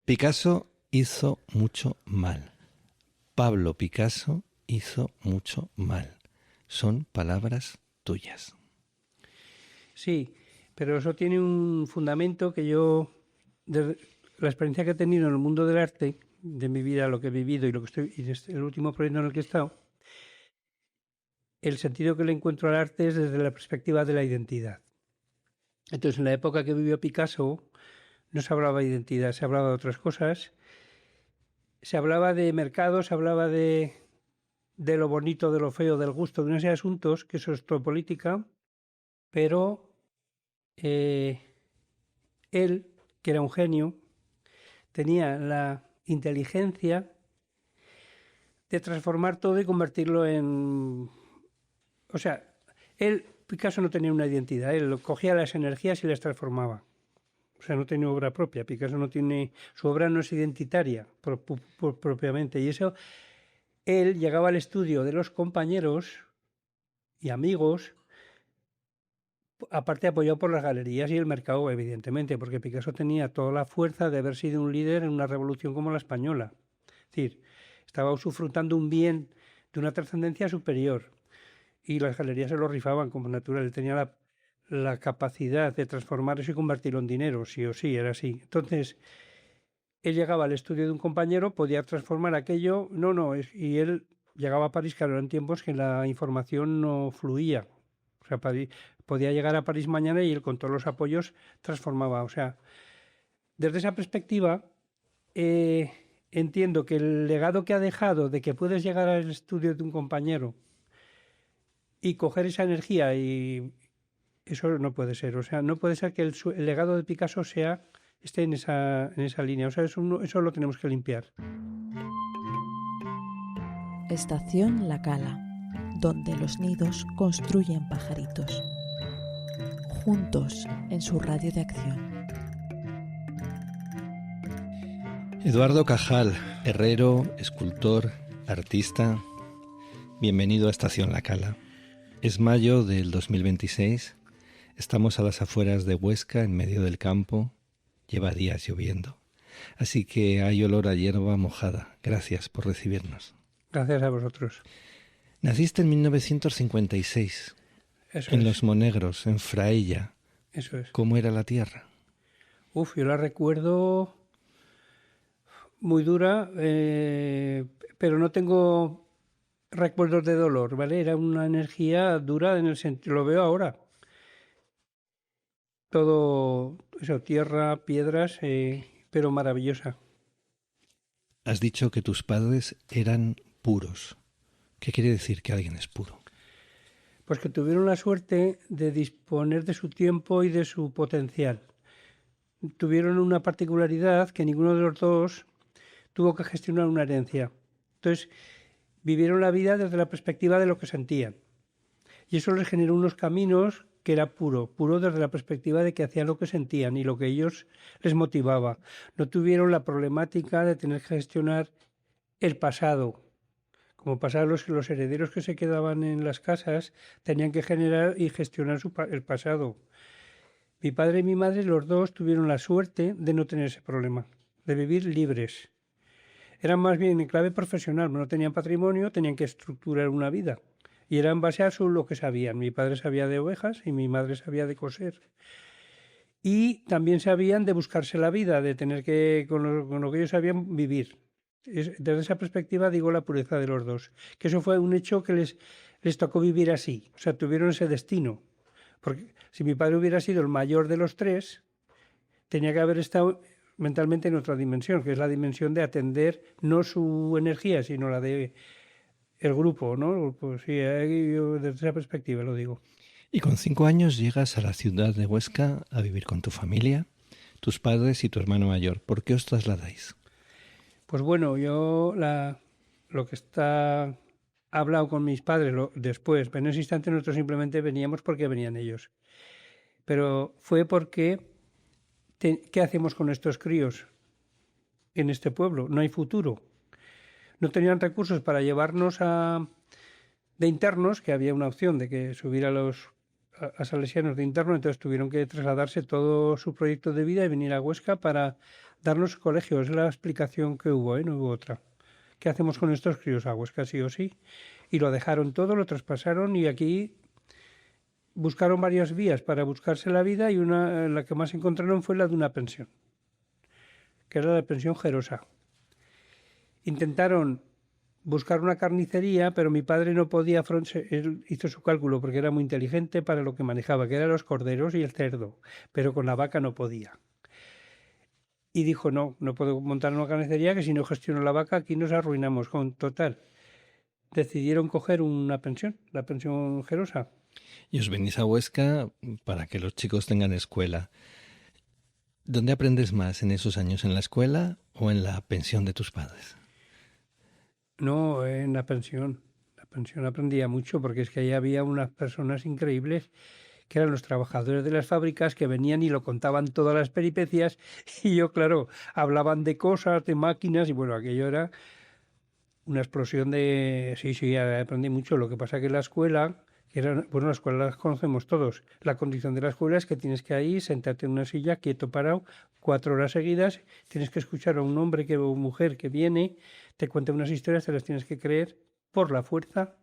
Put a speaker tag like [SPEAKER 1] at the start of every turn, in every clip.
[SPEAKER 1] Picasso hizo mucho mal. Pablo Picasso hizo mucho mal. Son palabras tuyas.
[SPEAKER 2] Sí, pero eso tiene un fundamento que yo, de la experiencia que he tenido en el mundo del arte, de mi vida, lo que he vivido y lo que estoy, y el último proyecto en el que he estado, el sentido que le encuentro al arte es desde la perspectiva de la identidad. Entonces, en la época que vivió Picasso, no se hablaba de identidad, se hablaba de otras cosas, se hablaba de mercado, se hablaba de lo bonito, de lo feo, del gusto, de una serie de asuntos, que eso es todo política, pero él, que era un genio, tenía la inteligencia de transformar todo y convertirlo en... O sea, Picasso no tenía una identidad, él cogía las energías y las transformaba. O sea, no tiene obra propia, Picasso no tiene... Su obra no es identitaria propiamente, y eso, él llegaba al estudio de los compañeros y amigos, aparte apoyado por las galerías y el mercado, evidentemente, porque Picasso tenía toda la fuerza de haber sido un líder en una revolución como la española. Es decir, estaba usufructando un bien de una trascendencia superior y las galerías se lo rifaban como natural. Él tenía la capacidad de transformar eso y convertirlo en dinero, sí o sí, era así. Entonces, él llegaba al estudio de un compañero, podía transformar aquello, y él llegaba a París, claro, eran tiempos que la información no fluía. O sea, podía llegar a París mañana y él con todos los apoyos transformaba. O sea, desde esa perspectiva, entiendo que el legado que ha dejado de que puedes llegar al estudio de un compañero y coger esa energía, y eso no puede ser. O sea, no puede ser que el legado de Picasso esté en esa línea. O sea, eso lo tenemos que limpiar.
[SPEAKER 3] Estación La Cala, donde los nidos construyen pajaritos. Juntos en su radio de acción.
[SPEAKER 1] Eduardo Cajal, herrero, escultor, artista. Bienvenido a Estación La Cala. Es mayo del 2026. Estamos a las afueras de Huesca, en medio del campo. Lleva días lloviendo. Así que hay olor a hierba mojada. Gracias por recibirnos.
[SPEAKER 2] Gracias a vosotros.
[SPEAKER 1] Naciste en 1956,
[SPEAKER 2] Eso
[SPEAKER 1] en
[SPEAKER 2] es.
[SPEAKER 1] Los Monegros, en Fraella.
[SPEAKER 2] Eso es.
[SPEAKER 1] ¿Cómo era la tierra?
[SPEAKER 2] Yo la recuerdo muy dura, pero no tengo recuerdos de dolor, ¿vale? Era una energía dura en el sentido, lo veo ahora. Todo eso, tierra, piedras, pero maravillosa.
[SPEAKER 1] Has dicho que tus padres eran puros. ¿Qué quiere decir que alguien es puro?
[SPEAKER 2] Pues que tuvieron la suerte de disponer de su tiempo y de su potencial. Tuvieron una particularidad que ninguno de los dos tuvo que gestionar una herencia. Entonces, vivieron la vida desde la perspectiva de lo que sentían. Y eso les generó unos caminos que era puro desde la perspectiva de que hacían lo que sentían y lo que ellos les motivaba. No tuvieron la problemática de tener que gestionar el pasado. Como pasaba los herederos que se quedaban en las casas, tenían que generar y gestionar el pasado. Mi padre y mi madre, los dos, tuvieron la suerte de no tener ese problema, de vivir libres. Eran más bien en clave profesional, no tenían patrimonio, tenían que estructurar una vida. Y era en base a lo que sabían. Mi padre sabía de ovejas y mi madre sabía de coser. Y también sabían de buscarse la vida, de tener que, con lo que ellos sabían, vivir. Desde esa perspectiva digo la pureza de los dos. Que eso fue un hecho que les tocó vivir así. O sea, tuvieron ese destino. Porque si mi padre hubiera sido el mayor de los tres, tenía que haber estado mentalmente en otra dimensión, que es la dimensión de atender no su energía, sino la de el grupo, ¿no? Pues sí, yo desde esa perspectiva lo digo.
[SPEAKER 1] Y con 5 años llegas a la ciudad de Huesca a vivir con tu familia, tus padres y tu hermano mayor. ¿Por qué os trasladáis?
[SPEAKER 2] Pues bueno, yo lo que está hablado con mis padres después, pero en ese instante nosotros simplemente veníamos porque venían ellos. Pero fue porque, ¿qué hacemos con estos críos en este pueblo? No hay futuro. No tenían recursos para llevarnos de internos, que había una opción de que subir a salesianos de interno, entonces tuvieron que trasladarse todo su proyecto de vida y venir a Huesca para darnos colegio, es la explicación que hubo, no hubo otra. ¿Qué hacemos con estos críos? A Huesca sí o sí. Y lo dejaron todo, lo traspasaron y aquí buscaron varias vías para buscarse la vida y la que más encontraron fue la de una pensión, que era la pensión Gerosa. Intentaron buscar una carnicería, pero mi padre no podía, él hizo su cálculo porque era muy inteligente para lo que manejaba, que eran los corderos y el cerdo, pero con la vaca no podía. Y dijo, no puedo montar una carnicería, que si no gestiono la vaca aquí nos arruinamos. Con total, decidieron coger una pensión, la pensión Gerosa.
[SPEAKER 1] Y os venís a Huesca para que los chicos tengan escuela. ¿Dónde aprendes más en esos años? ¿En la escuela o en la pensión de tus padres?
[SPEAKER 2] No, en la pensión. La pensión aprendía mucho porque es que ahí había unas personas increíbles que eran los trabajadores de las fábricas que venían y lo contaban todas las peripecias y yo, claro, hablaban de cosas, de máquinas y bueno, aquello era una explosión de... Sí, aprendí mucho. Lo que pasa que la escuela, la escuela la conocemos todos. La condición de la escuela es que tienes que ir, sentarte en una silla, quieto, parado, 4 horas seguidas, tienes que escuchar a un hombre o mujer que viene, te cuenta unas historias, te las tienes que creer por la fuerza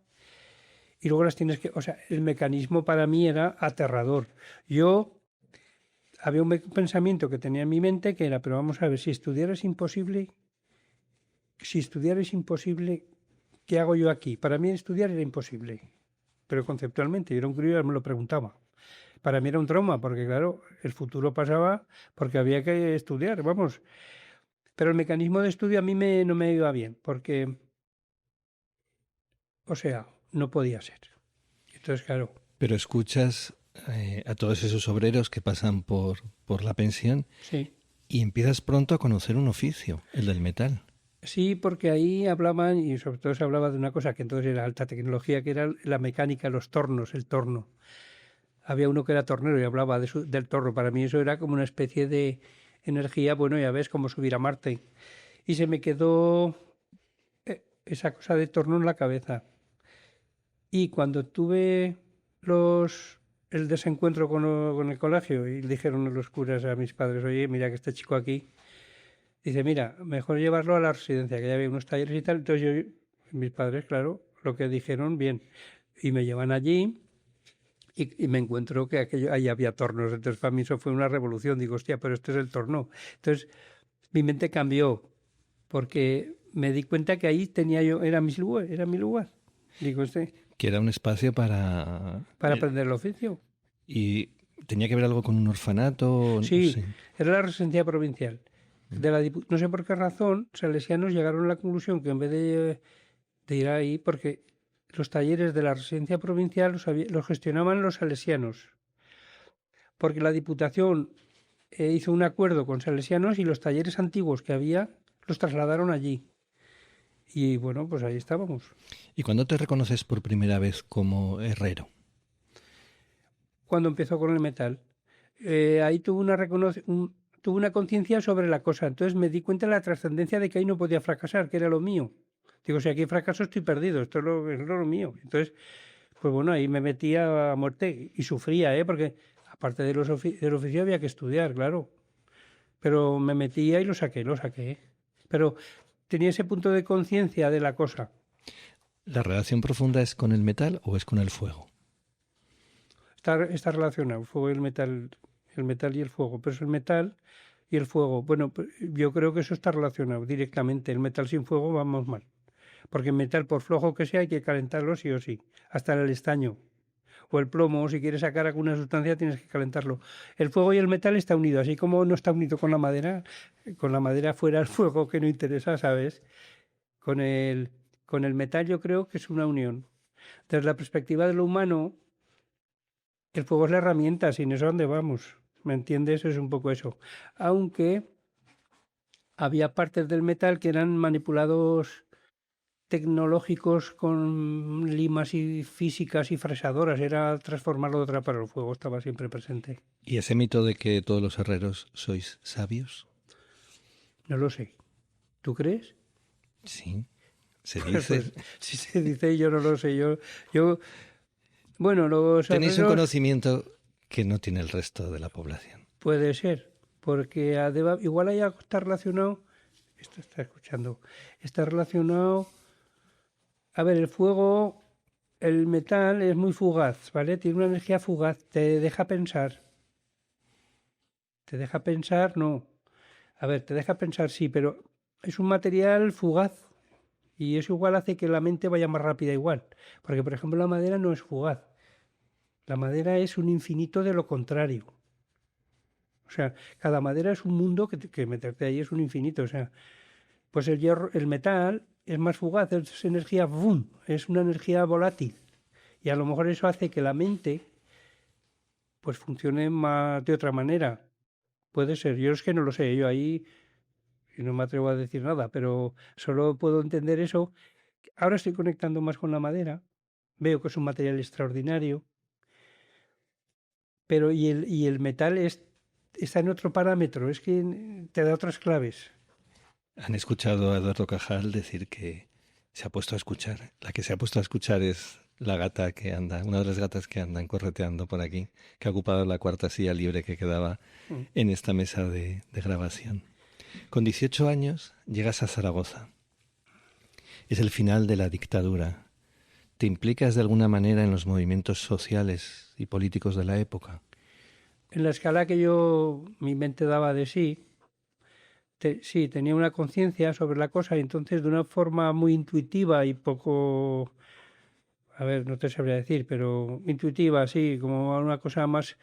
[SPEAKER 2] y luego las tienes que... O sea, el mecanismo para mí era aterrador. Había un pensamiento que tenía en mi mente que era, pero vamos a ver, si estudiar es imposible, ¿qué hago yo aquí? Para mí estudiar era imposible, pero conceptualmente, yo era un crío y me lo preguntaba. Para mí era un trauma, porque claro, el futuro pasaba porque había que estudiar, vamos. Pero el mecanismo de estudio a mí no me iba bien, porque, o sea, no podía ser. Entonces, claro.
[SPEAKER 1] Pero escuchas a todos esos obreros que pasan por la pensión,
[SPEAKER 2] Sí.
[SPEAKER 1] Y empiezas pronto a conocer un oficio, el del metal.
[SPEAKER 2] Sí, porque ahí hablaban, y sobre todo se hablaba de una cosa que entonces era alta tecnología, que era la mecánica, los tornos, el torno. Había uno que era tornero y hablaba del torno. Para mí eso era como una especie de energía, bueno, ya ves, como subir a Marte. Y se me quedó esa cosa de torno en la cabeza. Y cuando tuve el desencuentro con el colegio y dijeron los curas a mis padres, oye, mira que este chico aquí, dice, mira, mejor llevarlo a la residencia, que ya había unos talleres y tal. Entonces mis padres, claro, lo que dijeron, bien. Y me llevan allí y me encuentro que ahí había tornos. Entonces para mí eso fue una revolución. Digo, hostia, pero este es el torno. Entonces mi mente cambió porque me di cuenta que ahí era mi lugar. Digo,
[SPEAKER 1] Que era un espacio para
[SPEAKER 2] aprender el oficio.
[SPEAKER 1] ¿Y tenía que ver algo con un orfanato?
[SPEAKER 2] Sí,
[SPEAKER 1] no sé.
[SPEAKER 2] Era la residencia provincial. No sé por qué razón, salesianos llegaron a la conclusión que en vez de ir ahí, porque los talleres de la residencia provincial los gestionaban los salesianos, porque la Diputación hizo un acuerdo con salesianos y los talleres antiguos que había los trasladaron allí. Y bueno, pues ahí estábamos.
[SPEAKER 1] ¿Y cuándo te reconoces por primera vez como herrero?
[SPEAKER 2] Cuando empezó con el metal. Ahí tuve una conciencia sobre la cosa. Entonces me di cuenta de la trascendencia de que ahí no podía fracasar, que era lo mío. Digo, si aquí fracaso estoy perdido, esto es lo mío. Entonces, pues bueno, ahí me metía a muerte y sufría, porque aparte del oficio había que estudiar, claro. Pero me metía y lo saqué. Pero tenía ese punto de conciencia de la cosa.
[SPEAKER 1] ¿La relación profunda es con el metal o es con el fuego?
[SPEAKER 2] Está relacionado, el fuego y el metal y el fuego, pero es el metal y el fuego. Bueno, yo creo que eso está relacionado directamente. El metal sin fuego vamos mal. Porque el metal, por flojo que sea, hay que calentarlo sí o sí. Hasta el estaño. O el plomo, si quieres sacar alguna sustancia, tienes que calentarlo. El fuego y el metal está unido. Así como no está unido con la madera fuera el fuego que no interesa, ¿sabes? Con el metal yo creo que es una unión. Desde la perspectiva de lo humano, el fuego es la herramienta, sin eso ¿dónde vamos? ¿Me entiendes? Es un poco eso. Aunque había partes del metal que eran manipulados tecnológicos con limas y físicas y fresadoras. Era transformarlo de otra, pero el fuego estaba siempre presente.
[SPEAKER 1] ¿Y ese mito de que todos los herreros sois sabios?
[SPEAKER 2] No lo sé. ¿Tú crees?
[SPEAKER 1] Sí, se dice.
[SPEAKER 2] Pues, si se dice, yo no lo sé. Bueno, los
[SPEAKER 1] Tenéis
[SPEAKER 2] herreros,
[SPEAKER 1] un conocimiento que no tiene el resto de la población.
[SPEAKER 2] puede ser. porque igual ahí está relacionado, esto está escuchando, está relacionado, a ver, el fuego, el metal es muy fugaz, ¿vale? Tiene una energía fugaz, te deja pensar, no, a ver, te deja pensar, sí, pero es un material fugaz y eso igual hace que la mente vaya más rápida igual, porque por ejemplo la madera no es fugaz, la madera es un infinito de lo contrario. O sea, cada madera es un mundo que meterte ahí es un infinito. O sea, pues el hierro, el metal es más fugaz, es energía, ¡boom! Es una energía volátil. Y a lo mejor eso hace que la mente pues funcione más de otra manera. Puede ser, yo es que no lo sé, yo ahí no me atrevo a decir nada, pero solo puedo entender eso. Ahora estoy conectando más con la madera, veo que es un material extraordinario, pero y el metal está en otro parámetro, es que te da otras claves.
[SPEAKER 1] Han escuchado a Eduardo Cajal decir que se ha puesto a escuchar. La que se ha puesto a escuchar es la gata que anda, una de las gatas que andan correteando por aquí, que ha ocupado la cuarta silla libre que quedaba en esta mesa de grabación. Con 18 años llegas a Zaragoza. Es el final de la dictadura. ¿Te implicas de alguna manera en los movimientos sociales y políticos de la época?
[SPEAKER 2] En la escala que mi mente daba de sí, sí, tenía una conciencia sobre la cosa y entonces de una forma muy intuitiva y poco, a ver, no te sabría decir, pero intuitiva, sí, como una cosa más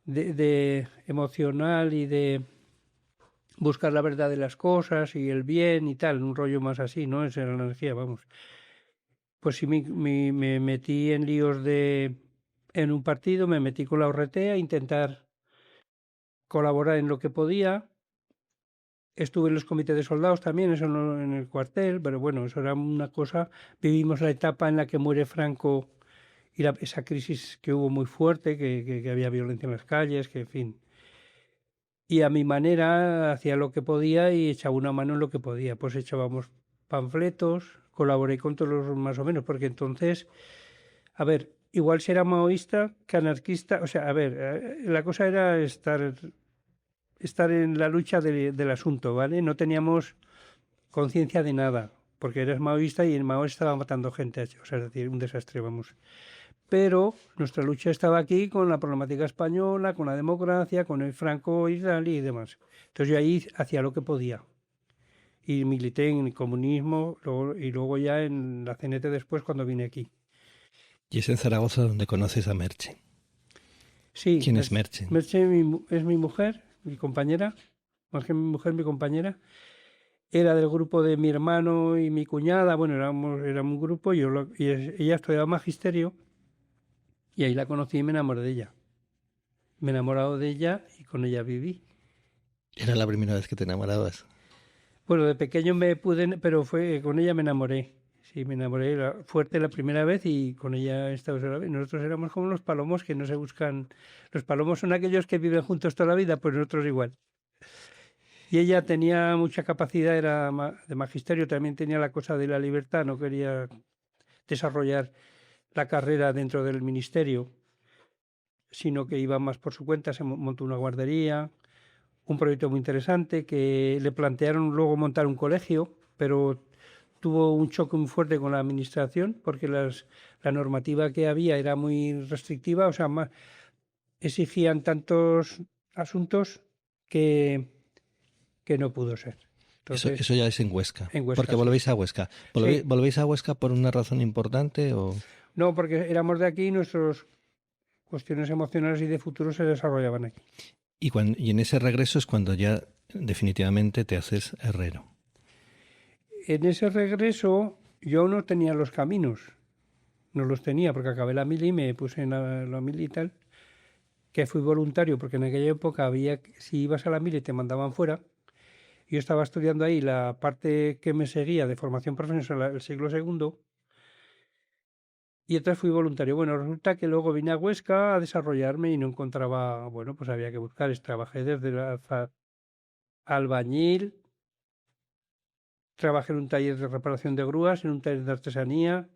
[SPEAKER 2] de emocional y de buscar la verdad de las cosas y el bien y tal, un rollo más así, ¿no? Esa era la energía, vamos. Pues sí, me metí en líos en un partido, me metí con la ORT a intentar colaborar en lo que podía. Estuve en los comités de soldados también, eso no en el cuartel, pero bueno, eso era una cosa. Vivimos la etapa en la que muere Franco y esa crisis que hubo muy fuerte, que había violencia en las calles, que en fin. Y a mi manera hacía lo que podía y echaba una mano en lo que podía. Pues echábamos panfletos, colaboré con todos los más o menos, porque entonces, a ver, igual si era maoísta que anarquista, o sea, a ver, la cosa era estar en la lucha del asunto, ¿vale? No teníamos conciencia de nada, porque eres maoísta y el Mao estaba matando gente, o sea, es decir, un desastre, vamos. Pero nuestra lucha estaba aquí con la problemática española, con la democracia, con el Franco y tal y demás. Entonces yo ahí hacía lo que podía. Y milité en el comunismo y luego ya en la CNT después cuando vine aquí.
[SPEAKER 1] Y es en Zaragoza donde conoces a Merche.
[SPEAKER 2] Sí,
[SPEAKER 1] ¿Quién es Merche?
[SPEAKER 2] Merche es mi mujer, mi compañera, más que mi mujer, mi compañera. Era del grupo de mi hermano y mi cuñada, bueno, éramos un grupo y ella estudiaba magisterio y ahí la conocí y me enamoré de ella. Me he enamorado de ella y con ella viví.
[SPEAKER 1] ¿Era la primera vez que te enamorabas?
[SPEAKER 2] Bueno, de pequeño pero con ella me enamoré. Sí, me enamoré fuerte la primera vez y con ella he estado sola vez. Nosotros éramos como los palomos que no se buscan. Los palomos son aquellos que viven juntos toda la vida, pues nosotros igual. Y ella tenía mucha capacidad, era de magisterio, también tenía la cosa de la libertad, no quería desarrollar la carrera dentro del ministerio, sino que iba más por su cuenta, se montó una guardería, un proyecto muy interesante que le plantearon luego montar un colegio, pero tuvo un choque muy fuerte con la administración porque la normativa que había era muy restrictiva, o sea, exigían tantos asuntos que no pudo ser. Entonces,
[SPEAKER 1] Eso ya es en Huesca.
[SPEAKER 2] en Huesca,
[SPEAKER 1] Porque
[SPEAKER 2] sí.
[SPEAKER 1] volvéis a Huesca.
[SPEAKER 2] Sí.
[SPEAKER 1] ¿Volvéis a Huesca por una razón importante o...?
[SPEAKER 2] No, porque éramos de aquí y nuestras cuestiones emocionales y de futuro se desarrollaban aquí.
[SPEAKER 1] Y en ese regreso es cuando ya definitivamente te haces herrero.
[SPEAKER 2] En ese regreso yo no tenía los caminos, no los tenía porque acabé la mili y me puse en la mili y tal, que fui voluntario porque en aquella época si ibas a la mili te mandaban fuera. Yo estaba estudiando ahí la parte que me seguía de formación profesional el siglo II y entonces fui voluntario. Bueno, resulta que luego vine a Huesca a desarrollarme y no encontraba, bueno, pues había que buscar. Trabajé desde albañil, trabajé en un taller de reparación de grúas, en un taller de artesanía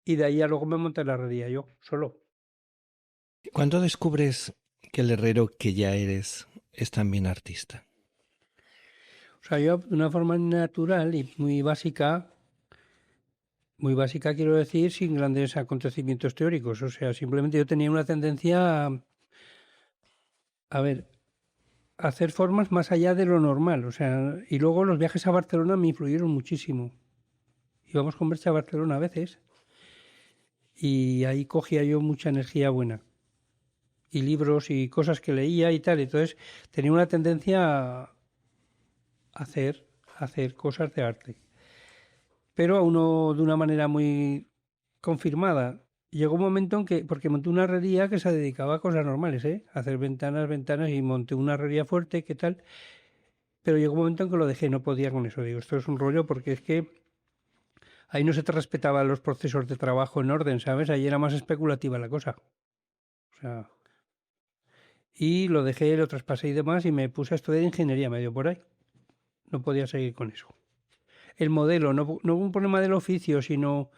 [SPEAKER 2] y de ahí a luego me monté en la herrería yo, solo.
[SPEAKER 1] ¿Cuándo descubres que el herrero que ya eres es también artista?
[SPEAKER 2] O sea, yo de una forma natural y muy básica quiero decir, sin grandes acontecimientos teóricos. O sea, simplemente yo tenía una tendencia a ver, a hacer formas más allá de lo normal. O sea, y luego los viajes a Barcelona me influyeron muchísimo. Íbamos con Merche a Barcelona a veces y ahí cogía yo mucha energía buena. Y libros y cosas que leía y tal. Entonces tenía una tendencia a hacer cosas de arte. Pero aún no de una manera muy confirmada. Llegó un momento en que, porque monté una herrería que se dedicaba a cosas normales, a hacer ventanas, y monté una herrería fuerte, ¿qué tal? Pero llegó un momento en que lo dejé, no podía con eso. Digo, esto es un rollo porque es que ahí no se te respetaban los procesos de trabajo en orden, ¿sabes? Ahí era más especulativa la cosa. O sea, y lo dejé, lo traspasé y demás y me puse a estudiar ingeniería medio por ahí. No podía seguir con eso. El modelo, no hubo un problema del oficio, sino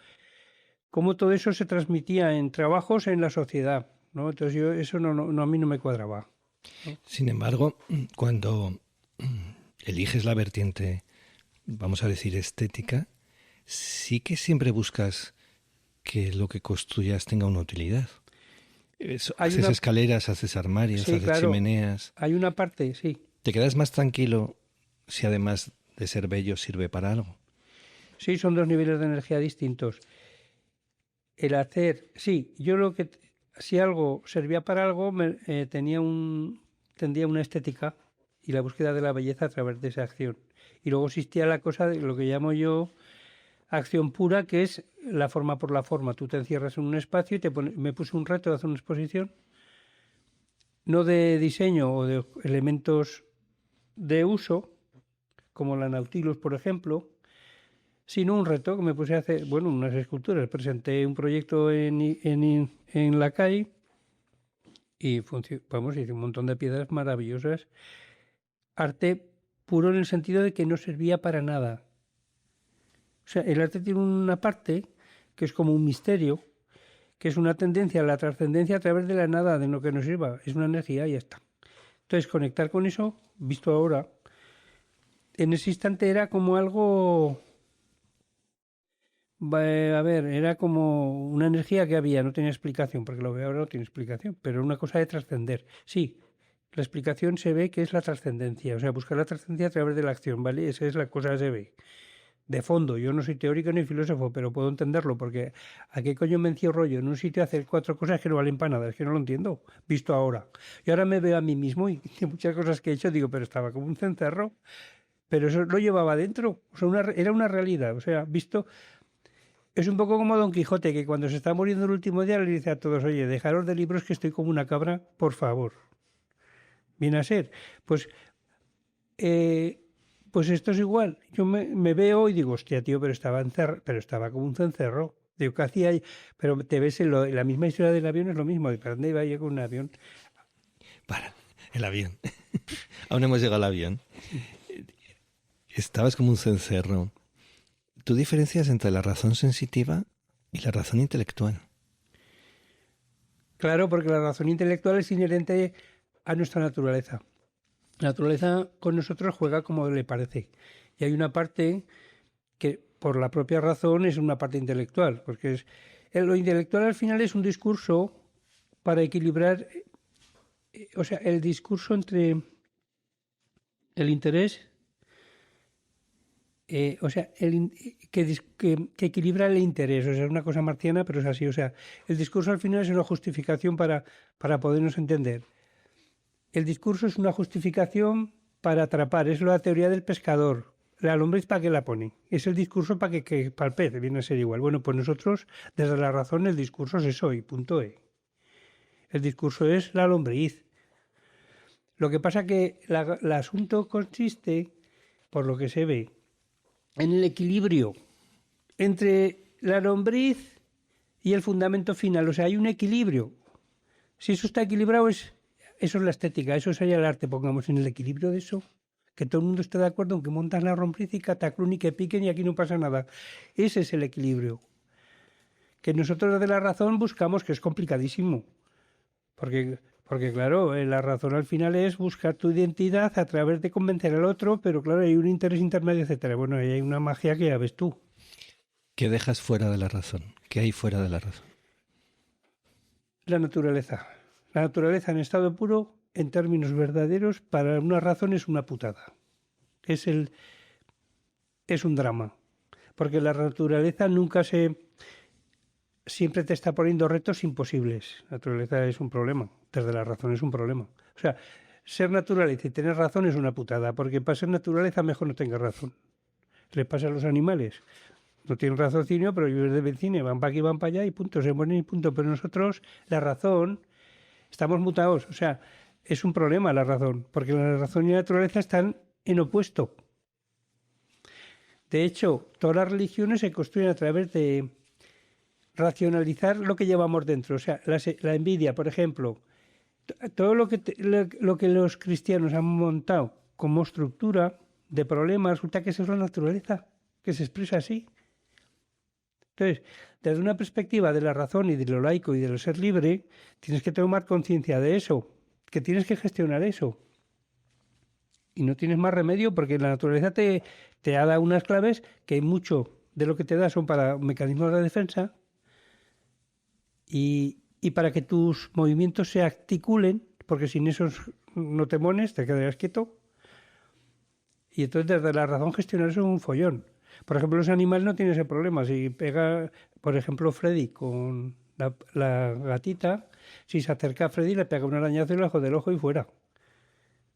[SPEAKER 2] cómo todo eso se transmitía en trabajos en la sociedad, ¿no? Entonces yo eso no a mí no me cuadraba, ¿no?
[SPEAKER 1] Sin embargo, cuando eliges la vertiente, vamos a decir, estética, sí que siempre buscas que lo que construyas tenga una utilidad. Haces escaleras, haces armarios,
[SPEAKER 2] sí,
[SPEAKER 1] haces
[SPEAKER 2] claro,
[SPEAKER 1] chimeneas.
[SPEAKER 2] hay una parte, sí.
[SPEAKER 1] ¿Te quedas más tranquilo si además de ser bello sirve para algo?
[SPEAKER 2] Sí, son dos niveles de energía distintos. El hacer, sí, yo si algo servía para algo, tendría una estética y la búsqueda de la belleza a través de esa acción. Y luego existía la cosa de lo que llamo yo acción pura, que es la forma por la forma. Tú te encierras en un espacio y me puse un reto de hacer una exposición, no de diseño o de elementos de uso, como la Nautilus, por ejemplo, sino un reto que me puse a hacer, bueno, unas esculturas. Presenté un proyecto en la calle y hice un montón de piedras maravillosas. Arte puro en el sentido de que no servía para nada. O sea, el arte tiene una parte que es como un misterio, que es una tendencia a la trascendencia a través de la nada, de lo que nos sirva. Es una energía y ya está. Entonces, conectar con eso, visto ahora, en ese instante era como algo... A ver, era como una energía que había, no tenía explicación, porque lo veo ahora no tiene explicación, pero una cosa de trascender. Sí, la explicación se ve que es la trascendencia, o sea, buscar la trascendencia a través de la acción, ¿vale? Esa es la cosa que se ve. De fondo, yo no soy teórico ni filósofo, pero puedo entenderlo, porque ¿a qué coño me encierro yo en un sitio a hacer 4 cosas que no valen para nada? Es que no lo entiendo, visto ahora. Y ahora me veo a mí mismo y muchas cosas que he hecho, digo, pero estaba como un cencerro, pero eso lo llevaba dentro, o sea, era una realidad, o sea, visto... Es un poco como Don Quijote, que cuando se está muriendo el último día le dice a todos, oye, dejaros de libros que estoy como una cabra, por favor. Viene a ser. Pues esto es igual. Yo me veo y digo, hostia, tío, pero estaba como un cencerro. Digo, ¿qué hacía ahí? Pero te ves en la misma historia del avión, es lo mismo. ¿Para dónde iba yo con un avión?
[SPEAKER 1] Para, el avión. Aún no hemos llegado al avión. Estabas como un cencerro. ¿Tú diferencias entre la razón sensitiva y la razón intelectual?
[SPEAKER 2] Claro, porque la razón intelectual es inherente a nuestra naturaleza. La naturaleza con nosotros juega como le parece. Y hay una parte que, por la propia razón, es una parte intelectual. Porque lo intelectual al final es un discurso para equilibrar, o sea, el discurso entre el interés... o sea, que equilibra el interés, o sea, es una cosa marciana, pero es así, o sea, el discurso al final es una justificación para podernos entender. El discurso es una justificación para atrapar, es la teoría del pescador. La lombriz, ¿para qué la pone? Es el discurso para para el pez, viene a ser igual. Bueno, pues nosotros, desde la razón, el discurso es eso y punto E. El discurso es la lombriz. Lo que pasa que el asunto consiste, por lo que se ve, en el equilibrio entre la lombriz y el fundamento final. O sea, hay un equilibrio. Si eso está equilibrado, eso es la estética, eso sería el arte. Pongamos en el equilibrio de eso, que todo el mundo esté de acuerdo en que montas la lombriz y cataclún y que piquen y aquí no pasa nada. Ese es el equilibrio. Que nosotros desde la razón buscamos, que es complicadísimo. Porque Porque claro, la razón al final es buscar tu identidad a través de convencer al otro, pero claro, hay un interés intermedio, etcétera. Bueno, ahí hay una magia que ya ves tú.
[SPEAKER 1] ¿Qué dejas fuera de la razón? ¿Qué hay fuera de la razón?
[SPEAKER 2] La naturaleza. La naturaleza en estado puro, en términos verdaderos, para una razón es una putada. Es un drama. Porque la naturaleza siempre te está poniendo retos imposibles. La naturaleza es un problema. Desde la razón es un problema. O sea, ser naturaleza y tener razón es una putada. Porque para ser naturaleza mejor no tengas razón. Le pasa a los animales. No tienen raciocinio, pero ellos de cine van para aquí, van para allá y punto, se mueren y punto. Pero nosotros, la razón, estamos mutados. O sea, es un problema la razón, porque la razón y la naturaleza están en opuesto. De hecho, todas las religiones se construyen a través de racionalizar lo que llevamos dentro. O sea, la envidia, por ejemplo, todo lo que los cristianos han montado como estructura de problemas, resulta que eso es la naturaleza, que se expresa así. Entonces, desde una perspectiva de la razón y de lo laico y de lo ser libre, tienes que tomar conciencia de eso, que tienes que gestionar eso. Y no tienes más remedio porque la naturaleza te ha dado unas claves que mucho de lo que te da son para mecanismos de defensa y para que tus movimientos se articulen, porque sin esos no te mones, te quedarás quieto. Y entonces desde la razón gestionar eso es un follón. Por ejemplo, los animales no tienen ese problema. Si pega, por ejemplo, Freddy con la gatita, si se acerca a Freddy le pega un arañazo y le jode el ojo y fuera.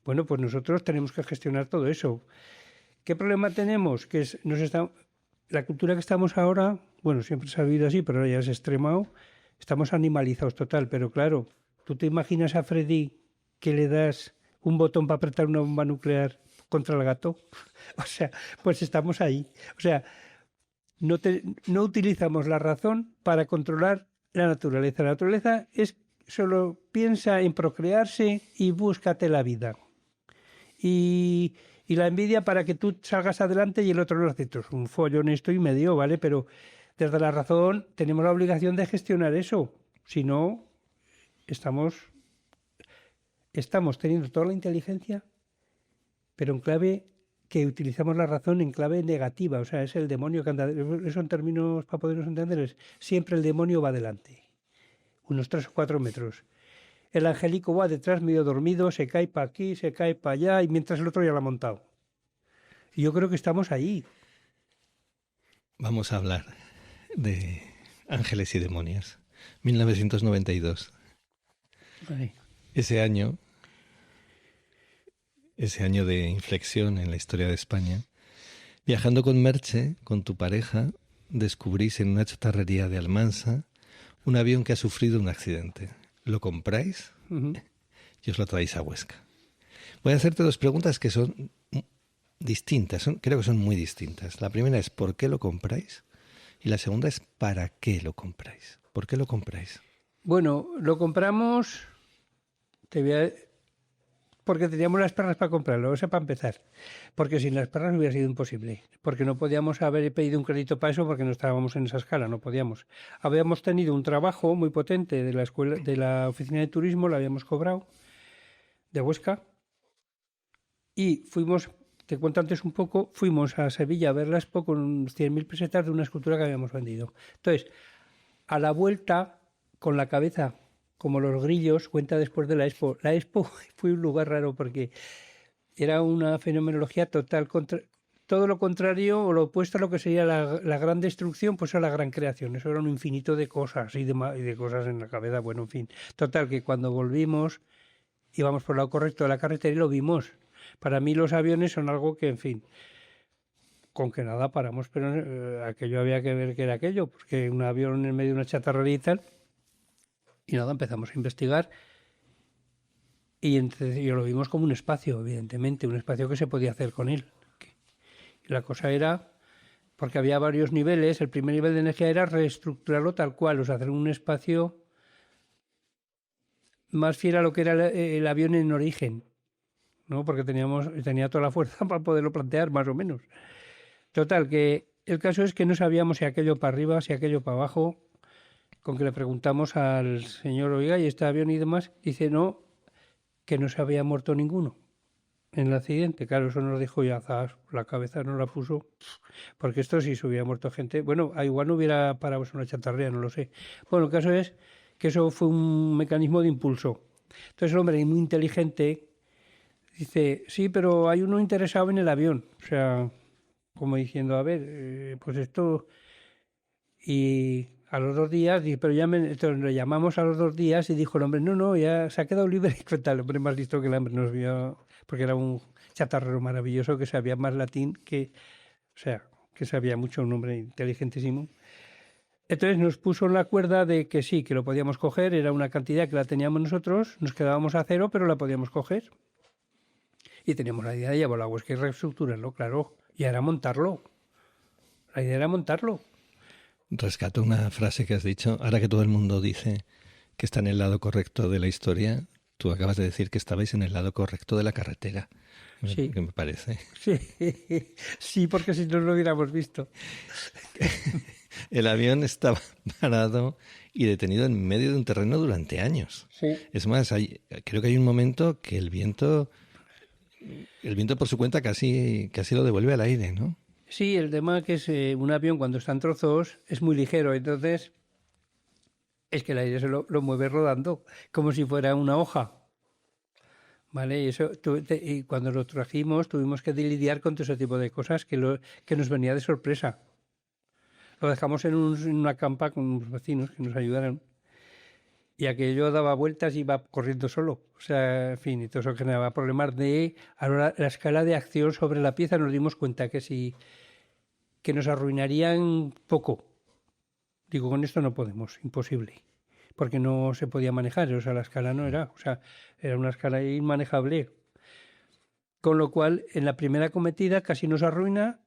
[SPEAKER 2] Bueno, pues nosotros tenemos que gestionar todo eso. ¿Qué problema tenemos? Que la cultura que estamos ahora, bueno, siempre se ha vivido así, pero ahora ya es extremado, estamos animalizados total. Pero claro, ¿tú te imaginas a Freddy que le das un botón para apretar una bomba nuclear contra el gato? O sea, pues estamos ahí. O sea, no utilizamos la razón para controlar la naturaleza. La naturaleza solo piensa en procrearse y búscate la vida. Y la envidia para que tú salgas adelante y el otro no lo hace. Esto es un follón esto y medio, ¿vale? Pero desde la razón tenemos la obligación de gestionar eso. Si no, estamos teniendo toda la inteligencia, pero en clave que utilizamos la razón en clave negativa. O sea, es el demonio que anda. Eso en términos para podernos entender es siempre el demonio va adelante. Unos 3 o 4 metros. El angelico va detrás medio dormido, se cae para aquí, se cae para allá, y mientras el otro ya lo ha montado. Y yo creo que estamos ahí.
[SPEAKER 1] Vamos a hablar de Ángeles y Demonios. 1992.
[SPEAKER 2] Ay.
[SPEAKER 1] Ese año de inflexión en la historia de España, viajando con Merche, con tu pareja, descubrís en una chatarrería de Almansa un avión que ha sufrido un accidente. ¿Lo compráis?
[SPEAKER 2] Uh-huh.
[SPEAKER 1] Y os lo traéis a Huesca. Voy a hacerte 2 preguntas que son distintas, creo que son muy distintas. La primera es ¿por qué lo compráis? Y la segunda es ¿para qué lo compráis? ¿Por qué lo compráis?
[SPEAKER 2] Bueno, lo compramos porque teníamos las perras para comprarlo, eso para empezar. Porque sin las perras hubiera sido imposible. Porque no podíamos haber pedido un crédito para eso porque no estábamos en esa escala, no podíamos. Habíamos tenido un trabajo muy potente de la escuela, de la oficina de turismo, lo habíamos cobrado, de Huesca. Y fuimos, te cuento antes un poco, fuimos a Sevilla a ver la Expo con 100.000 pesetas de una escultura que habíamos vendido. Entonces, a la vuelta, con la cabeza como los grillos, cuenta después de la Expo. La Expo fue un lugar raro porque era una fenomenología total, todo lo contrario o lo opuesto a lo que sería la gran destrucción, pues a la gran creación. Eso era un infinito de cosas y de cosas en la cabeza. Bueno, en fin. Total, que cuando volvimos, íbamos por el lado correcto de la carretera y lo vimos. Para mí los aviones son algo que, en fin, con que nada paramos, pero aquello había que ver qué era aquello, porque un avión en medio de una chatarrería y tal. Y nada, empezamos a investigar y lo vimos como un espacio, evidentemente, un espacio que se podía hacer con él. Y la cosa era, porque había varios niveles, el primer nivel de energía era reestructurarlo tal cual, o sea, hacer un espacio más fiel a lo que era el avión en origen, ¿no? Porque tenía toda la fuerza para poderlo plantear, más o menos. Total, que el caso es que no sabíamos si aquello para arriba, si aquello para abajo. con que le preguntamos al señor, oiga, ¿y este avión y demás? Dice, no, que no se había muerto ninguno en el accidente. Claro, eso nos dijo ya, zas, la cabeza nos la puso, porque esto sí se hubiera muerto gente. Bueno, igual no hubiera parado una chatarrera, no lo sé. Bueno, el caso es que eso fue un mecanismo de impulso. Entonces el hombre muy inteligente dice, sí, pero hay uno interesado en el avión. O sea, como diciendo, a ver, pues esto... Y a los 2 días, pero entonces le llamamos a los 2 días y dijo el hombre, no, ya se ha quedado libre. Y cuenta, el hombre más listo que el hombre nos vio, porque era un chatarrero maravilloso que sabía más latín o sea, que sabía mucho, un hombre inteligentísimo. Entonces nos puso en la cuerda de que sí, que lo podíamos coger, era una cantidad que la teníamos nosotros, nos quedábamos a cero, pero la podíamos coger. Y teníamos la idea de llevarlo a Huesca y reestructurarlo, claro, y era montarlo. La idea era montarlo.
[SPEAKER 1] Rescato una frase que has dicho. Ahora que todo el mundo dice que está en el lado correcto de la historia, tú acabas de decir que estabais en el lado correcto de la carretera.
[SPEAKER 2] Sí.
[SPEAKER 1] ¿Qué me parece?
[SPEAKER 2] Sí, sí, porque si no lo hubiéramos visto.
[SPEAKER 1] El avión estaba parado y detenido en medio de un terreno durante años.
[SPEAKER 2] Sí.
[SPEAKER 1] Es más, creo que hay un momento que el viento por su cuenta casi lo devuelve al aire, ¿no?
[SPEAKER 2] Sí, el tema que es un avión cuando está en trozos es muy ligero, entonces es que el aire se lo mueve rodando, como si fuera una hoja. ¿Vale? Y cuando lo trajimos tuvimos que lidiar con todo ese tipo de cosas que nos venía de sorpresa. Lo dejamos en una campa con unos vecinos que nos ayudaron y aquello daba vueltas y iba corriendo solo. O sea, en fin, y todo eso generaba problemas ahora la escala de acción sobre la pieza nos dimos cuenta que nos arruinarían poco. Digo, con esto no podemos, imposible. Porque no se podía manejar, o sea, la escala no era, o sea, era una escala inmanejable. Con lo cual, en la primera cometida casi nos arruina,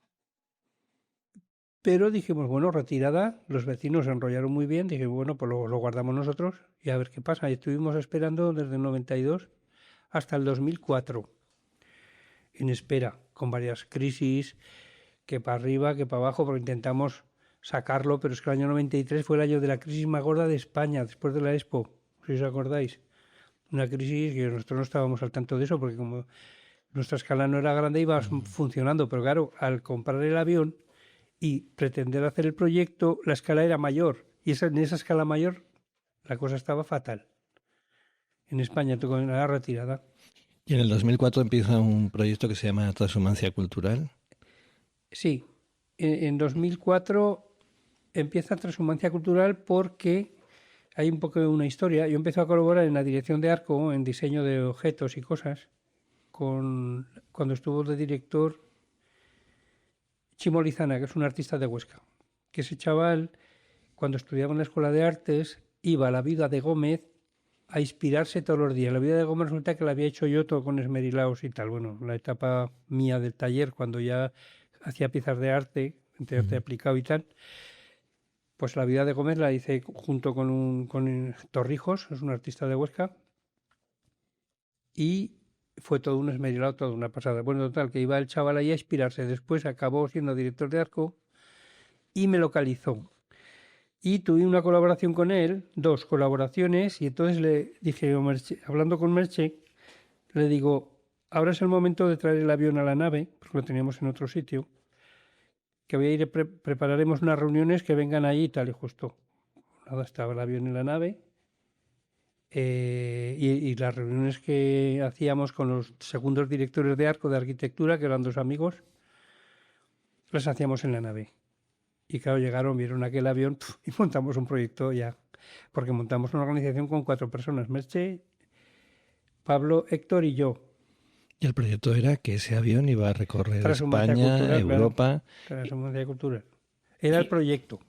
[SPEAKER 2] pero dijimos, bueno, retirada, los vecinos se enrollaron muy bien, dije, bueno, pues lo guardamos nosotros y a ver qué pasa. Y estuvimos esperando desde el 92 hasta el 2004, en espera, con varias crisis, que para arriba, que para abajo, porque intentamos sacarlo, pero es que el año 93 fue el año de la crisis más gorda de España, después de la Expo, si os acordáis. Una crisis que nosotros no estábamos al tanto de eso, porque como nuestra escala no era grande, iba funcionando, pero claro, al comprar el avión y pretender hacer el proyecto, la escala era mayor, y en esa escala mayor la cosa estaba fatal. En España, con la retirada.
[SPEAKER 1] Y en el 2004 empieza un proyecto que se llama Transhumancia Cultural.
[SPEAKER 2] Sí, en 2004 empieza Transhumancia Cultural porque hay un poco de una historia. Yo empecé a colaborar en la dirección de Arco, en diseño de objetos y cosas, cuando estuvo de director Chimo Lizana, que es un artista de Huesca. Que ese chaval, cuando estudiaba en la Escuela de Artes, iba a la vida de Gómez a inspirarse todos los días. La vida de Gómez resulta que la había hecho yo todo con esmerilaos y tal. Bueno, la etapa mía del taller, cuando ya hacía piezas de arte, de arte aplicado y tal, pues la vida de Gómez la hice junto con Torrijos, es un artista de Huesca, y fue todo un esmerilado, toda una pasada. Bueno, total, que iba el chaval ahí a inspirarse. Después acabó siendo director de Arco y me localizó. Y tuve una colaboración con él, 2 colaboraciones, y entonces le dije, hablando con Merche, le digo, ahora es el momento de traer el avión a la nave, porque lo teníamos en otro sitio, que voy a ir, prepararemos unas reuniones que vengan allí y tal, y justo. Nada, estaba el avión en la nave, y las reuniones que hacíamos con los segundos directores de Arco de Arquitectura, que eran 2 amigos, las hacíamos en la nave. Y claro, llegaron, vieron aquel avión y montamos un proyecto ya. Porque montamos una organización con 4 personas, Merche, Pablo, Héctor y yo.
[SPEAKER 1] Y el proyecto era que ese avión iba a recorrer
[SPEAKER 2] Transhumancia
[SPEAKER 1] España,
[SPEAKER 2] cultural,
[SPEAKER 1] Europa.
[SPEAKER 2] Claro, Transhumancia cultural. Era el proyecto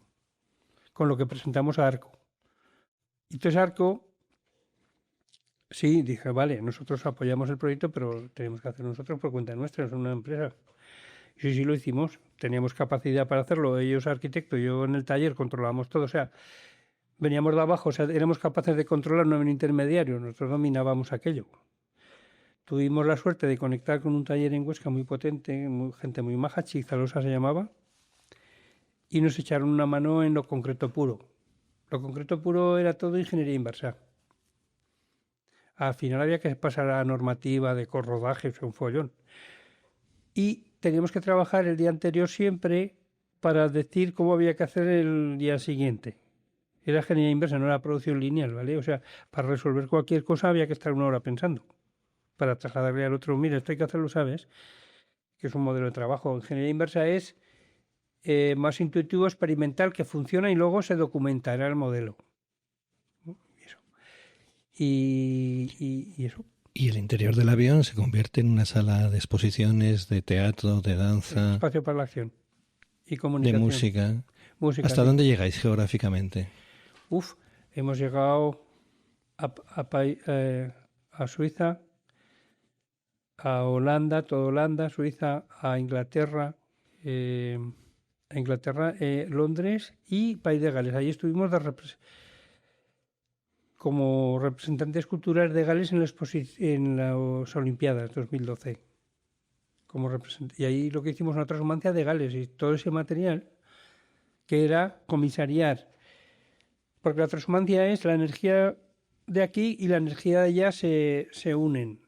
[SPEAKER 2] con lo que presentamos a Arco. Y entonces Arco, sí, dije, vale, nosotros apoyamos el proyecto, pero tenemos que hacerlo nosotros por cuenta nuestra, es una empresa. Y sí, lo hicimos. Teníamos capacidad para hacerlo. Ellos arquitectos, yo en el taller controlábamos todo. O sea, veníamos de abajo, o sea, éramos capaces de controlar, no había un intermediario, nosotros dominábamos aquello. Tuvimos la suerte de conectar con un taller en Huesca muy potente, gente muy maja, Chizalosa se llamaba, y nos echaron una mano en lo concreto puro. Lo concreto puro era todo ingeniería inversa. Al final había que pasar a la normativa de corrodaje, fue un follón. Y teníamos que trabajar el día anterior siempre para decir cómo había que hacer el día siguiente. Era ingeniería inversa, no era producción lineal, ¿vale? O sea, para resolver cualquier cosa había que estar 1 hora pensando. Para trasladarle al otro, mira, esto hay que hacerlo, ¿sabes? Que es un modelo de trabajo. Ingeniería inversa es más intuitivo, experimental, que funciona y luego se documenta, era el modelo. Eso. Y eso.
[SPEAKER 1] Y el interior del avión se convierte en una sala de exposiciones, de teatro, de danza,
[SPEAKER 2] Espacio para la acción y
[SPEAKER 1] de
[SPEAKER 2] comunicación.
[SPEAKER 1] música. ¿Hasta
[SPEAKER 2] sí.
[SPEAKER 1] dónde llegáis geográficamente?
[SPEAKER 2] Hemos llegado a Suiza, a Holanda, toda Holanda, Suiza, a Inglaterra, Londres y País de Gales. Allí estuvimos como representantes culturales de Gales en las Olimpiadas 2012. Y ahí lo que hicimos una transhumancia de Gales y todo ese material que era comisariar. Porque la transhumancia es la energía de aquí y la energía de allá se unen.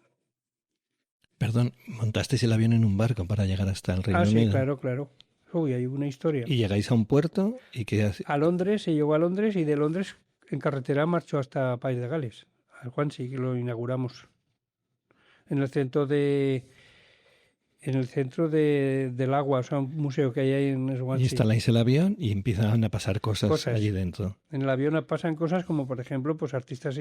[SPEAKER 1] Perdón, montasteis el avión en un barco para llegar hasta el Reino Unido.
[SPEAKER 2] Sí, claro. Uy, hay una historia.
[SPEAKER 1] Y llegáis a un puerto y ¿qué hace?
[SPEAKER 2] A Londres, se llegó a Londres y de Londres en carretera marchó hasta País de Gales, al Swansea, que lo inauguramos en el centro del agua, o sea, un museo que hay ahí en Swansea.
[SPEAKER 1] Y instaláis el avión y empiezan a pasar cosas allí dentro.
[SPEAKER 2] En el avión pasan cosas como, por ejemplo, pues artistas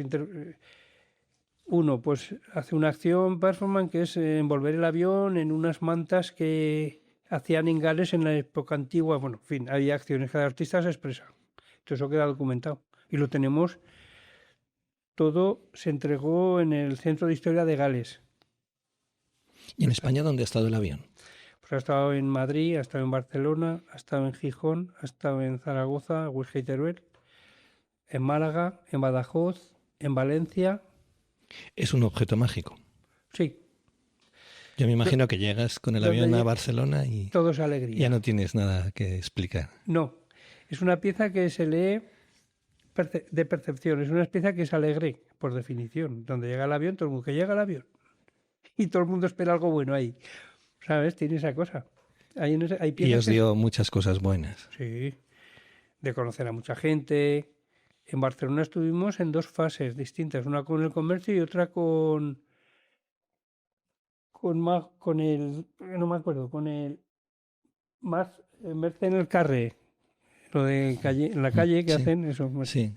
[SPEAKER 2] uno pues hace una acción performance que es envolver el avión en unas mantas que hacían en Gales en la época antigua. Bueno, en fin, hay acciones, cada artista se expresa. Todo eso queda documentado. Y lo tenemos todo, se entregó en el Centro de Historia de Gales.
[SPEAKER 1] ¿Y en España dónde ha estado el avión?
[SPEAKER 2] Pues ha estado en Madrid, ha estado en Barcelona, ha estado en Gijón, ha estado en Zaragoza, Huesca y Teruel, en Málaga, en Badajoz, en Valencia.
[SPEAKER 1] Es un objeto mágico.
[SPEAKER 2] Sí.
[SPEAKER 1] Yo me imagino que llegas con el avión a Barcelona y
[SPEAKER 2] todo es alegría.
[SPEAKER 1] Ya no tienes nada que explicar.
[SPEAKER 2] No, es una pieza que se lee de percepción, es una pieza que es alegre, por definición. Donde llega el avión, todo el mundo que llega el avión. Y todo el mundo espera algo bueno ahí. ¿Sabes? Tiene esa cosa. Hay
[SPEAKER 1] y os dio muchas cosas buenas.
[SPEAKER 2] Sí, de conocer a mucha gente. En Barcelona estuvimos en 2 fases distintas, una con el comercio y otra con el, no me acuerdo, con el más Merced en el Carrer, lo de calle, en la calle que hacen eso.
[SPEAKER 1] Sí.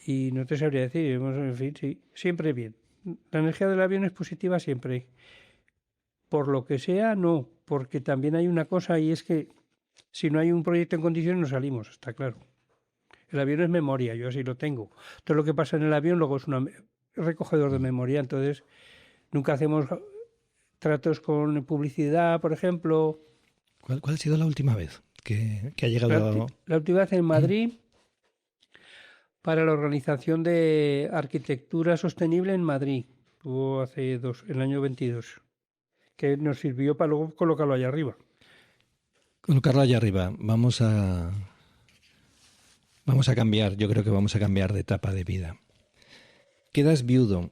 [SPEAKER 2] Y no te sabría decir, en fin, sí, siempre bien. La energía del avión es positiva siempre. Por lo que sea, no, porque también hay una cosa y es que si no hay un proyecto en condiciones no salimos, está claro. El avión es memoria, yo así lo tengo. Todo lo que pasa en el avión luego es un recogedor de memoria, entonces nunca hacemos tratos con publicidad, por ejemplo.
[SPEAKER 1] ¿Cuál ha sido la última vez que ha llegado?
[SPEAKER 2] La última vez en Madrid, para la Organización de Arquitectura Sostenible en Madrid. Hubo hace el año 22, que nos sirvió para luego colocarlo allá arriba.
[SPEAKER 1] Colocarlo allá arriba. Vamos a cambiar, yo creo que vamos a cambiar de etapa de vida. Quedas viudo,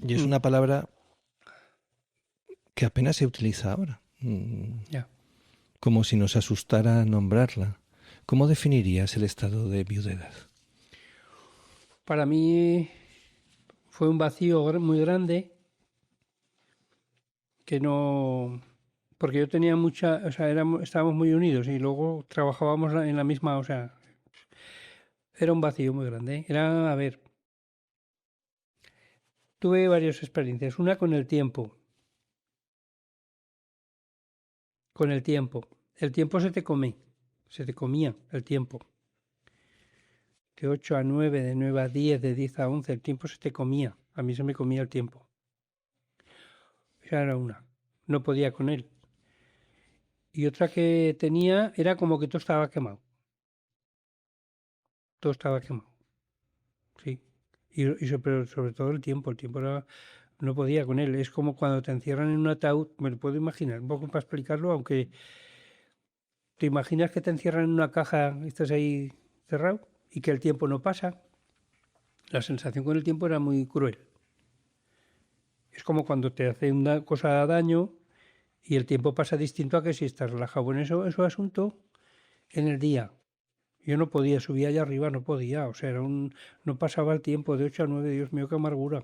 [SPEAKER 1] y es una palabra que apenas se utiliza ahora.
[SPEAKER 2] Ya.
[SPEAKER 1] Como si nos asustara nombrarla. ¿Cómo definirías el estado de viudedad?
[SPEAKER 2] Para mí fue un vacío muy grande que no... Porque yo tenía estábamos muy unidos y luego trabajábamos en la misma, era un vacío muy grande. Tuve varias experiencias. Una con el tiempo. El tiempo se te comía el tiempo. De 8 a 9, de 9 a 10, de 10 a 11, el tiempo se te comía. A mí se me comía el tiempo. Esa era una. No podía con él. Y otra que tenía era como que todo estaba quemado. Todo estaba quemado. Sí. Pero sobre todo el tiempo era... No podía con él. Es como cuando te encierran en un ataúd. Me lo puedo imaginar. Un poco para explicarlo, aunque... ¿Te imaginas que te encierran en una caja y estás ahí cerrado? y que el tiempo no pasa. La sensación con el tiempo era muy cruel. Es como cuando te hace una cosa daño y el tiempo pasa distinto a que si estás relajado en eso asunto en el día. Yo no podía, subir allá arriba, no podía. O sea, no pasaba el tiempo de 8 a 9, Dios mío, qué amargura.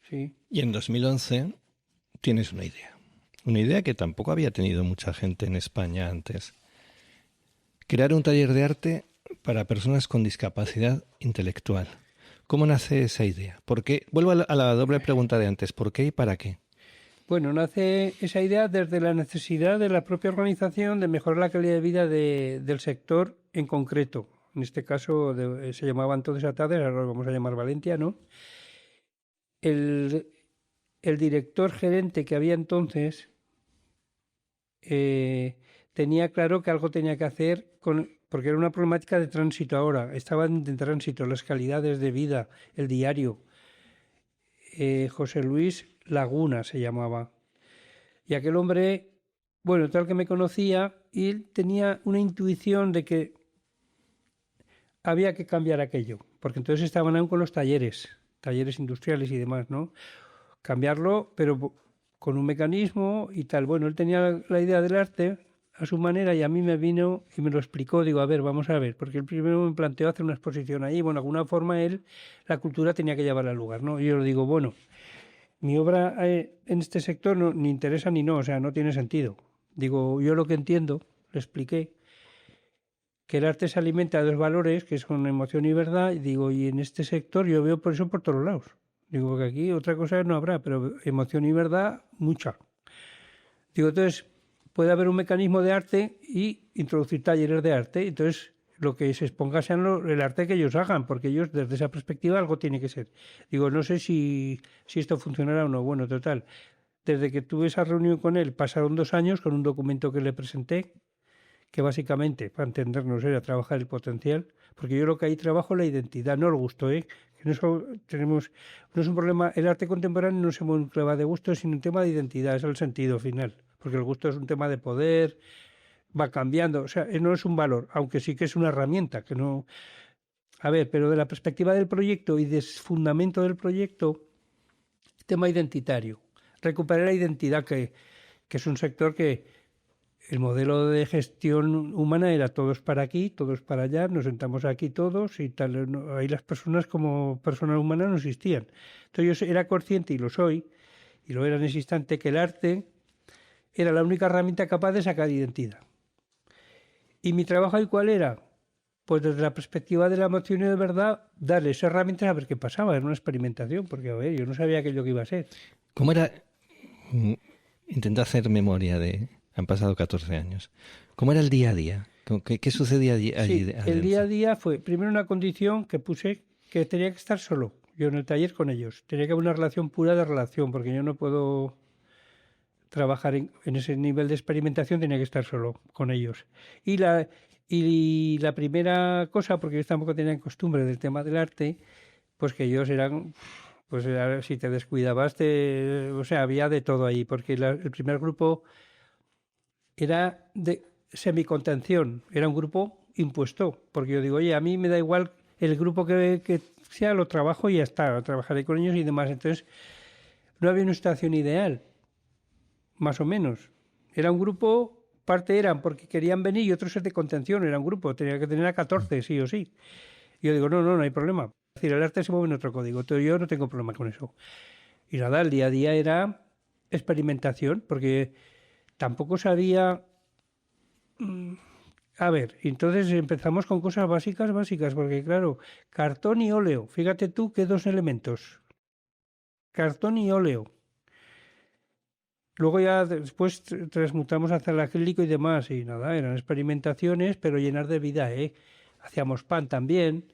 [SPEAKER 2] Sí.
[SPEAKER 1] Y en 2011 tienes una idea. Una idea que tampoco había tenido mucha gente en España antes. Crear un taller de arte para personas con discapacidad intelectual. ¿Cómo nace esa idea? ¿Por qué? Vuelvo a la doble pregunta de antes. ¿Por qué y para qué?
[SPEAKER 2] Bueno, nace esa idea desde la necesidad de la propia organización de mejorar la calidad de vida del sector en concreto. En este caso se llamaba entonces ATADES, ahora lo vamos a llamar Valentia, ¿no? El director gerente que había entonces tenía claro que algo tenía que hacer porque era una problemática de tránsito ahora. Estaban de tránsito las calidades de vida, el diario. José Luis Laguna se llamaba. Y aquel hombre, bueno, tal que me conocía, y él tenía una intuición de que había que cambiar aquello, porque entonces estaban aún con los talleres industriales y demás, ¿no? Cambiarlo, pero con un mecanismo y tal. Bueno, él tenía la idea del arte a su manera y a mí me vino y me lo explicó. Digo, a ver, vamos a ver, porque él primero me planteó hacer una exposición ahí. Bueno, de alguna forma la cultura tenía que llevarla al lugar, ¿no? Y yo le digo, bueno, mi obra en este sector no, ni interesa ni no, o sea, no tiene sentido. Digo, yo lo que entiendo, le expliqué, que el arte se alimenta de dos valores, que son emoción y verdad, y digo, y en este sector yo veo por eso por todos lados. Digo que aquí otra cosa no habrá, pero emoción y verdad, mucha. Digo, entonces, puede haber un mecanismo de arte y introducir talleres de arte, entonces lo que se exponga sea el arte que ellos hagan, porque ellos desde esa perspectiva algo tiene que ser. Digo, no sé si esto funcionará o no. Bueno, total, desde que tuve esa reunión con él pasaron 2 años con un documento que le presenté, que básicamente, para entendernos, era trabajar el potencial, porque yo lo que ahí trabajo es la identidad, no el gusto, que no es un problema, el arte contemporáneo no se mueve un clava de gusto, sino un tema de identidad, es el sentido final, porque el gusto es un tema de poder, va cambiando, o sea, no es un valor, aunque sí que es una herramienta, que no... A ver, pero de la perspectiva del proyecto y del fundamento del proyecto, tema identitario, recuperar la identidad, que es un sector que el modelo de gestión humana era todos para aquí, todos para allá, nos sentamos aquí todos y tal. Ahí las personas como personas humanas no existían. Entonces yo era consciente, y lo soy, y lo era en ese instante, que el arte era la única herramienta capaz de sacar identidad. ¿Y mi trabajo ahí cuál era? Pues desde la perspectiva de la emoción y de verdad, darles herramientas a ver qué pasaba. Era una experimentación, porque a ver, yo no sabía aquello que iba a ser.
[SPEAKER 1] ¿Cómo era? Intenta hacer memoria de... Han pasado 14 años. ¿Cómo era el día a día? ¿Qué sucedía allí?
[SPEAKER 2] Sí, el día a día fue, primero, una condición que puse, que tenía que estar solo, yo en el taller con ellos. Tenía que haber una relación pura de relación, porque yo no puedo trabajar en ese nivel de experimentación, tenía que estar solo con ellos. Y la primera cosa, porque ellos tampoco tenían costumbre del tema del arte, pues que ellos eran... Pues si te descuidabas, o sea, había de todo ahí, porque el primer grupo era de semicontención, era un grupo impuesto, porque yo digo, oye, a mí me da igual el grupo que sea, lo trabajo y ya está, trabajaré con ellos y demás. Entonces, no había una situación ideal, más o menos. Era un grupo, parte eran porque querían venir y otros es de contención, era un grupo, tenía que tener a 14, sí o sí. Y yo digo, no hay problema. Es decir, el arte se mueve en otro código, entonces yo no tengo problema con eso. Y nada, el día a día era experimentación, porque tampoco sabía... A ver, entonces empezamos con cosas básicas, porque claro, cartón y óleo, fíjate tú qué dos elementos, cartón y óleo. Luego ya después transmutamos hacia el acrílico y demás, y nada, eran experimentaciones, pero llenas de vida, Hacíamos pan también,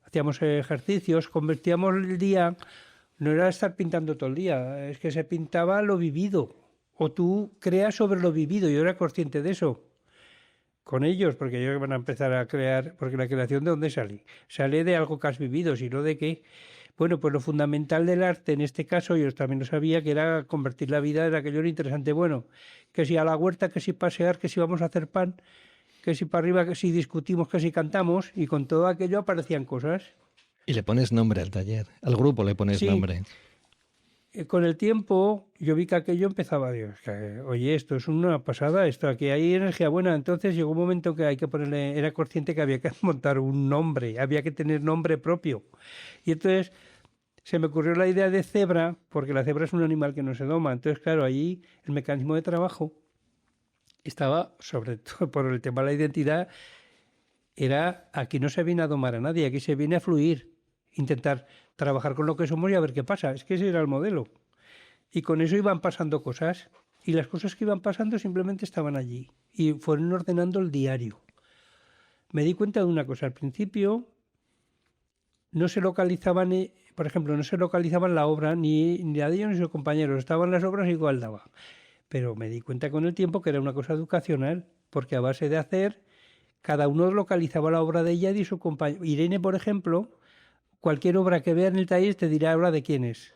[SPEAKER 2] hacíamos ejercicios, convertíamos el día, no era estar pintando todo el día, es que se pintaba lo vivido, o tú creas sobre lo vivido, yo era consciente de eso, con ellos, porque ellos van a empezar a crear, porque la creación ¿de dónde sale? Sale de algo que has vivido, sino de que, bueno, pues lo fundamental del arte, en este caso, yo también lo sabía, que era convertir la vida en aquello interesante, bueno, que si a la huerta, que si pasear, que si vamos a hacer pan, que si para arriba, que si discutimos, que si cantamos, y con todo aquello aparecían cosas.
[SPEAKER 1] Y le pones nombre al taller, al grupo le pones
[SPEAKER 2] Sí.
[SPEAKER 1] nombre.
[SPEAKER 2] Con el tiempo yo vi que aquello empezaba, Dios, oye, esto es una pasada, esto aquí hay energía buena. Entonces llegó un momento que hay que ponerle, era consciente que había que montar un nombre, había que tener nombre propio. Y entonces se me ocurrió la idea de cebra, porque la cebra es un animal que no se doma. Entonces, claro, allí el mecanismo de trabajo estaba, sobre todo por el tema de la identidad, era aquí no se viene a domar a nadie, aquí se viene a fluir, intentar trabajar con lo que somos y a ver qué pasa. Es que ese era el modelo. Y con eso iban pasando cosas. Y las cosas que iban pasando simplemente estaban allí. Y fueron ordenando el diario. Me di cuenta de una cosa. Al principio no se localizaban, por ejemplo, no se localizaban la obra, ni a ellos ni sus compañeros. Estaban las obras igual daba. Pero me di cuenta con el tiempo que era una cosa educacional. Porque a base de hacer, cada uno localizaba la obra de ella y de su compañero. Irene, por ejemplo, cualquier obra que vea en el taller te dirá obra de quién es.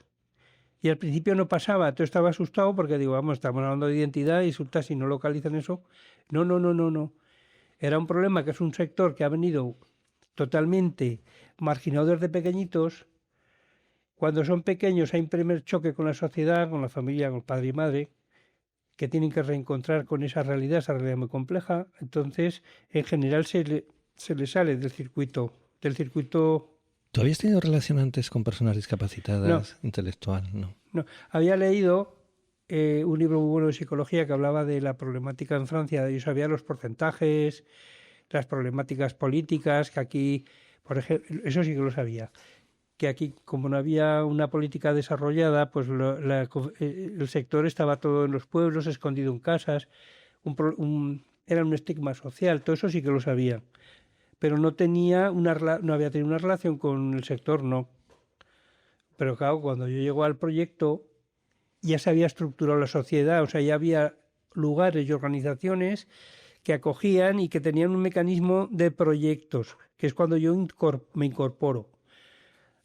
[SPEAKER 2] Y al principio no pasaba, tú estaba asustado porque digo, vamos, estamos hablando de identidad y resulta si no localizan eso. No. Era un problema que es un sector que ha venido totalmente marginado desde pequeñitos. Cuando son pequeños hay un primer choque con la sociedad, con la familia, con el padre y madre, que tienen que reencontrar con esa realidad muy compleja. Entonces, en general se le sale del circuito.
[SPEAKER 1] ¿Tú habías tenido relación antes con personas discapacitadas,
[SPEAKER 2] No.
[SPEAKER 1] intelectual? No.
[SPEAKER 2] No, había leído un libro muy bueno de psicología que hablaba de la problemática en Francia. Yo sabía los porcentajes, las problemáticas políticas, que aquí, por ejemplo, eso sí que lo sabía, que aquí, como no había una política desarrollada, pues el sector estaba todo en los pueblos, escondido en casas, era un estigma social, todo eso sí que lo sabía. Pero no había tenido una relación con el sector, no. Pero claro, cuando yo llego al proyecto, ya se había estructurado la sociedad, o sea, ya había lugares y organizaciones que acogían y que tenían un mecanismo de proyectos, que es cuando yo me incorporo,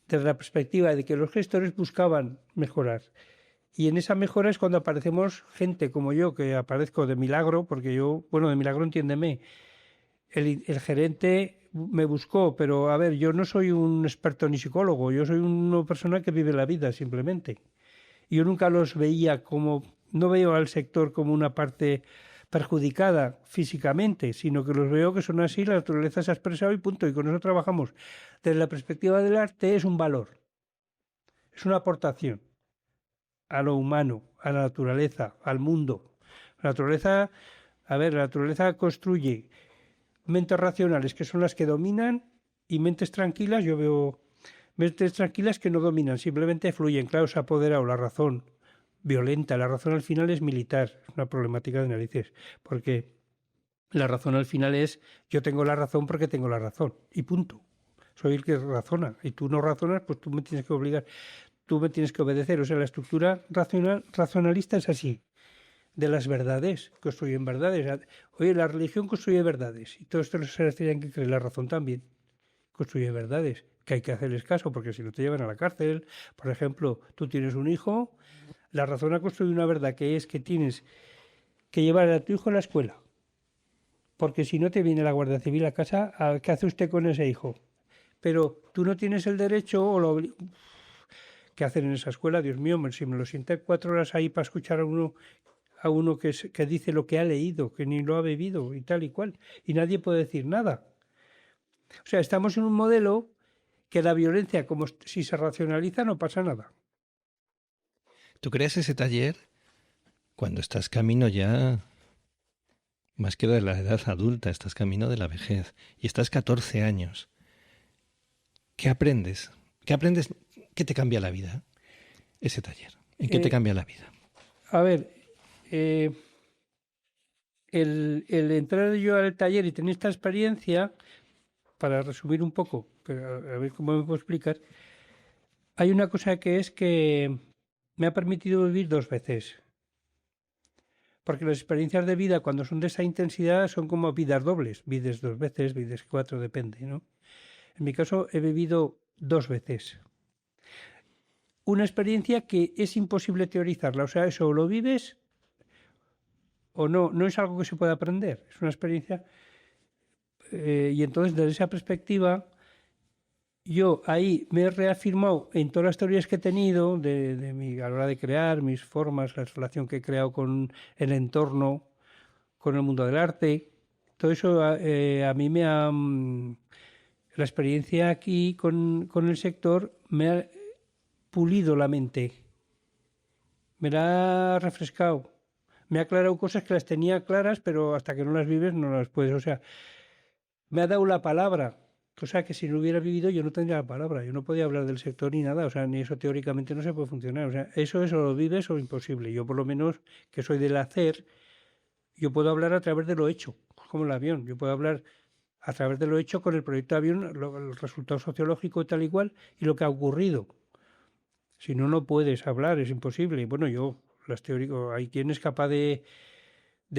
[SPEAKER 2] desde la perspectiva de que los gestores buscaban mejorar. Y en esa mejora es cuando aparecemos gente como yo, que aparezco de milagro, porque yo, bueno, de milagro entiéndeme, el gerente me buscó, pero a ver, yo no soy un experto ni psicólogo, yo soy una persona que vive la vida simplemente. Yo nunca los veía no veo al sector como una parte perjudicada físicamente, sino que los veo que son así, la naturaleza se ha expresado y punto. Y con eso trabajamos. Desde la perspectiva del arte es un valor, es una aportación a lo humano, a la naturaleza, al mundo. La naturaleza construye mentes racionales que son las que dominan y mentes tranquilas, yo veo mentes tranquilas que no dominan, simplemente fluyen. Claro, se ha apoderado la razón violenta, la razón al final es militar, es una problemática de narices, porque la razón al final es yo tengo la razón porque tengo la razón y punto. Soy el que razona y tú no razonas, pues tú me tienes que obligar, tú me tienes que obedecer. O sea, la estructura racionalista es así. De las verdades, construyen verdades. Oye, la religión construye verdades y todo esto se tienen que creer, la razón también construye verdades, que hay que hacerles caso porque si no te llevan a la cárcel. Por ejemplo, tú tienes un hijo, la razón ha construido una verdad que es que tienes que llevar a tu hijo a la escuela, porque si no te viene la Guardia Civil a casa, ¿qué hace usted con ese hijo? Pero tú no tienes el derecho o ¿qué hacer en esa escuela? Dios mío, si me lo sientan 4 horas ahí para escuchar a uno que dice lo que ha leído, que ni lo ha bebido y tal y cual, y nadie puede decir nada. O sea, estamos en un modelo que la violencia, como si se racionaliza, no pasa nada.
[SPEAKER 1] ¿Tú creas ese taller cuando estás camino ya, más que de la edad adulta, estás camino de la vejez y estás 14 años? ¿Qué aprendes? ¿Qué aprendes? ¿Qué te cambia la vida ese taller? ¿En qué te cambia la vida?
[SPEAKER 2] A ver, el entrar yo al taller y tener esta experiencia, para resumir un poco, pero a ver cómo me puedo explicar, hay una cosa que es que me ha permitido vivir 2 veces. Porque las experiencias de vida, cuando son de esa intensidad, son como vidas dobles. Vides 2 veces, vides 4, depende, ¿no? En mi caso, he vivido 2 veces. Una experiencia que es imposible teorizarla. O sea, eso o lo vives o no. No es algo que se pueda aprender. Es una experiencia Y entonces, desde esa perspectiva, yo ahí me he reafirmado en todas las teorías que he tenido a la hora de crear mis formas, la relación que he creado con el entorno, con el mundo del arte. Todo eso a mí la experiencia aquí con el sector me ha pulido la mente, me la ha refrescado, me ha aclarado cosas que las tenía claras, pero hasta que no las vives no las puedes. O sea, me ha dado la palabra, cosa que si no hubiera vivido yo no tendría la palabra, yo no podía hablar del sector ni nada, o sea, ni eso teóricamente no se puede funcionar. O sea, eso lo vives o imposible. Yo por lo menos, que soy del hacer, yo puedo hablar a través de lo hecho, como el avión. Yo puedo hablar a través de lo hecho con el proyecto de avión, el resultado sociológico y tal y cual, y lo que ha ocurrido. Si no, no puedes hablar, es imposible. Bueno, las teóricos, hay quien es capaz de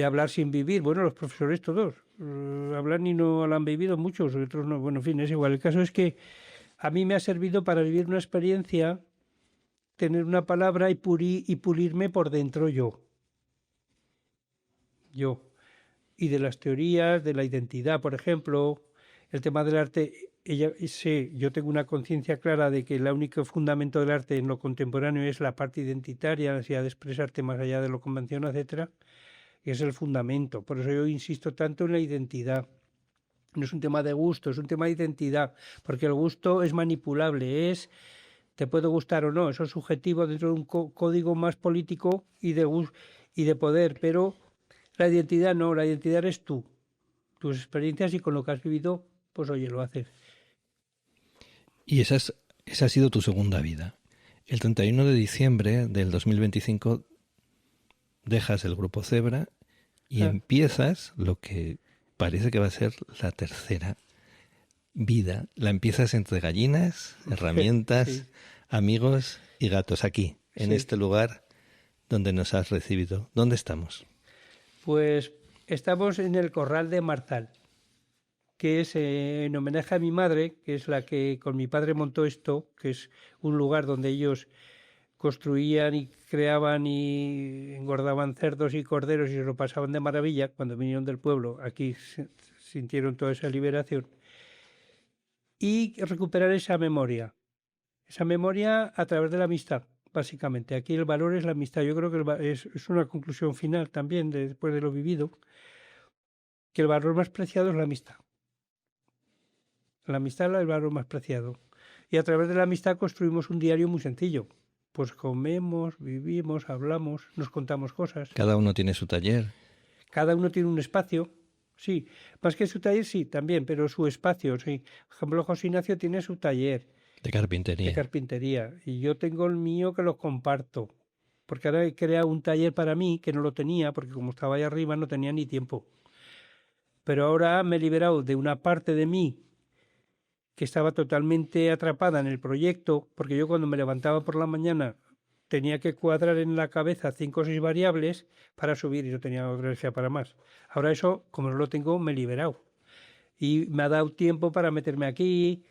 [SPEAKER 2] hablar sin vivir. Bueno, los profesores todos hablan y no lo han vivido muchos, otros no. Bueno, en fin, es igual. El caso es que a mí me ha servido para vivir una experiencia, tener una palabra y pulirme por dentro yo. Y de las teorías, de la identidad, por ejemplo, el tema del arte, yo tengo una conciencia clara de que el único fundamento del arte en lo contemporáneo es la parte identitaria, la necesidad de expresarte más allá de lo convencional, etcétera, y es el fundamento. Por eso yo insisto tanto en la identidad. No es un tema de gusto, es un tema de identidad, porque el gusto es manipulable, te puede gustar o no, eso es subjetivo dentro de un código más político y de poder, pero la identidad no, la identidad eres tú, tus experiencias y con lo que has vivido, pues oye, lo haces.
[SPEAKER 1] Y esa ha sido tu segunda vida. El 31 de diciembre del 2025 dejas el grupo Zebra y empiezas lo que parece que va a ser la tercera vida. La empiezas entre gallinas, herramientas, sí, amigos y gatos, aquí, en este lugar donde nos has recibido. ¿Dónde estamos?
[SPEAKER 2] Pues estamos en el Corral de Martal, que es en homenaje a mi madre, que es la que con mi padre montó esto, que es un lugar donde ellos construían y creaban y engordaban cerdos y corderos y se lo pasaban de maravilla. Cuando vinieron del pueblo, aquí sintieron toda esa liberación. Y recuperar esa memoria a través de la amistad, básicamente. Aquí el valor es la amistad. Yo creo que es una conclusión final también, después de lo vivido, que el valor más preciado es la amistad. La amistad es el valor más preciado. Y a través de la amistad construimos un diario muy sencillo. Pues comemos, vivimos, hablamos, nos contamos cosas.
[SPEAKER 1] Cada uno tiene su taller.
[SPEAKER 2] Cada uno tiene un espacio, sí. Más que su taller, sí, también, pero su espacio, sí. Por ejemplo, José Ignacio tiene su taller.
[SPEAKER 1] De carpintería.
[SPEAKER 2] De carpintería. Y yo tengo el mío que lo comparto. Porque ahora he creado un taller para mí que no lo tenía, porque como estaba ahí arriba no tenía ni tiempo. Pero ahora me he liberado de una parte de mí que estaba totalmente atrapada en el proyecto, porque yo cuando me levantaba por la mañana tenía que cuadrar en la cabeza 5 o 6 variables para subir y no tenía energía para más. Ahora eso, como no lo tengo, me he liberado. Y me ha dado tiempo para meterme aquí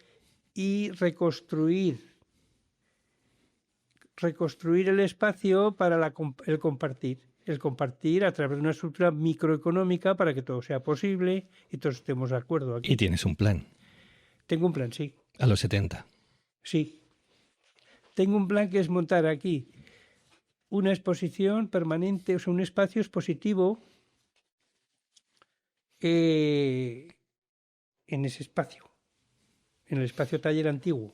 [SPEAKER 2] y reconstruir el espacio para el compartir. El compartir a través de una estructura microeconómica para que todo sea posible y todos estemos de acuerdo aquí.
[SPEAKER 1] Y tienes un plan.
[SPEAKER 2] Tengo un plan, sí.
[SPEAKER 1] A los 70.
[SPEAKER 2] Sí. Tengo un plan que es montar aquí una exposición permanente, o sea, un espacio expositivo en ese espacio, en el espacio taller antiguo.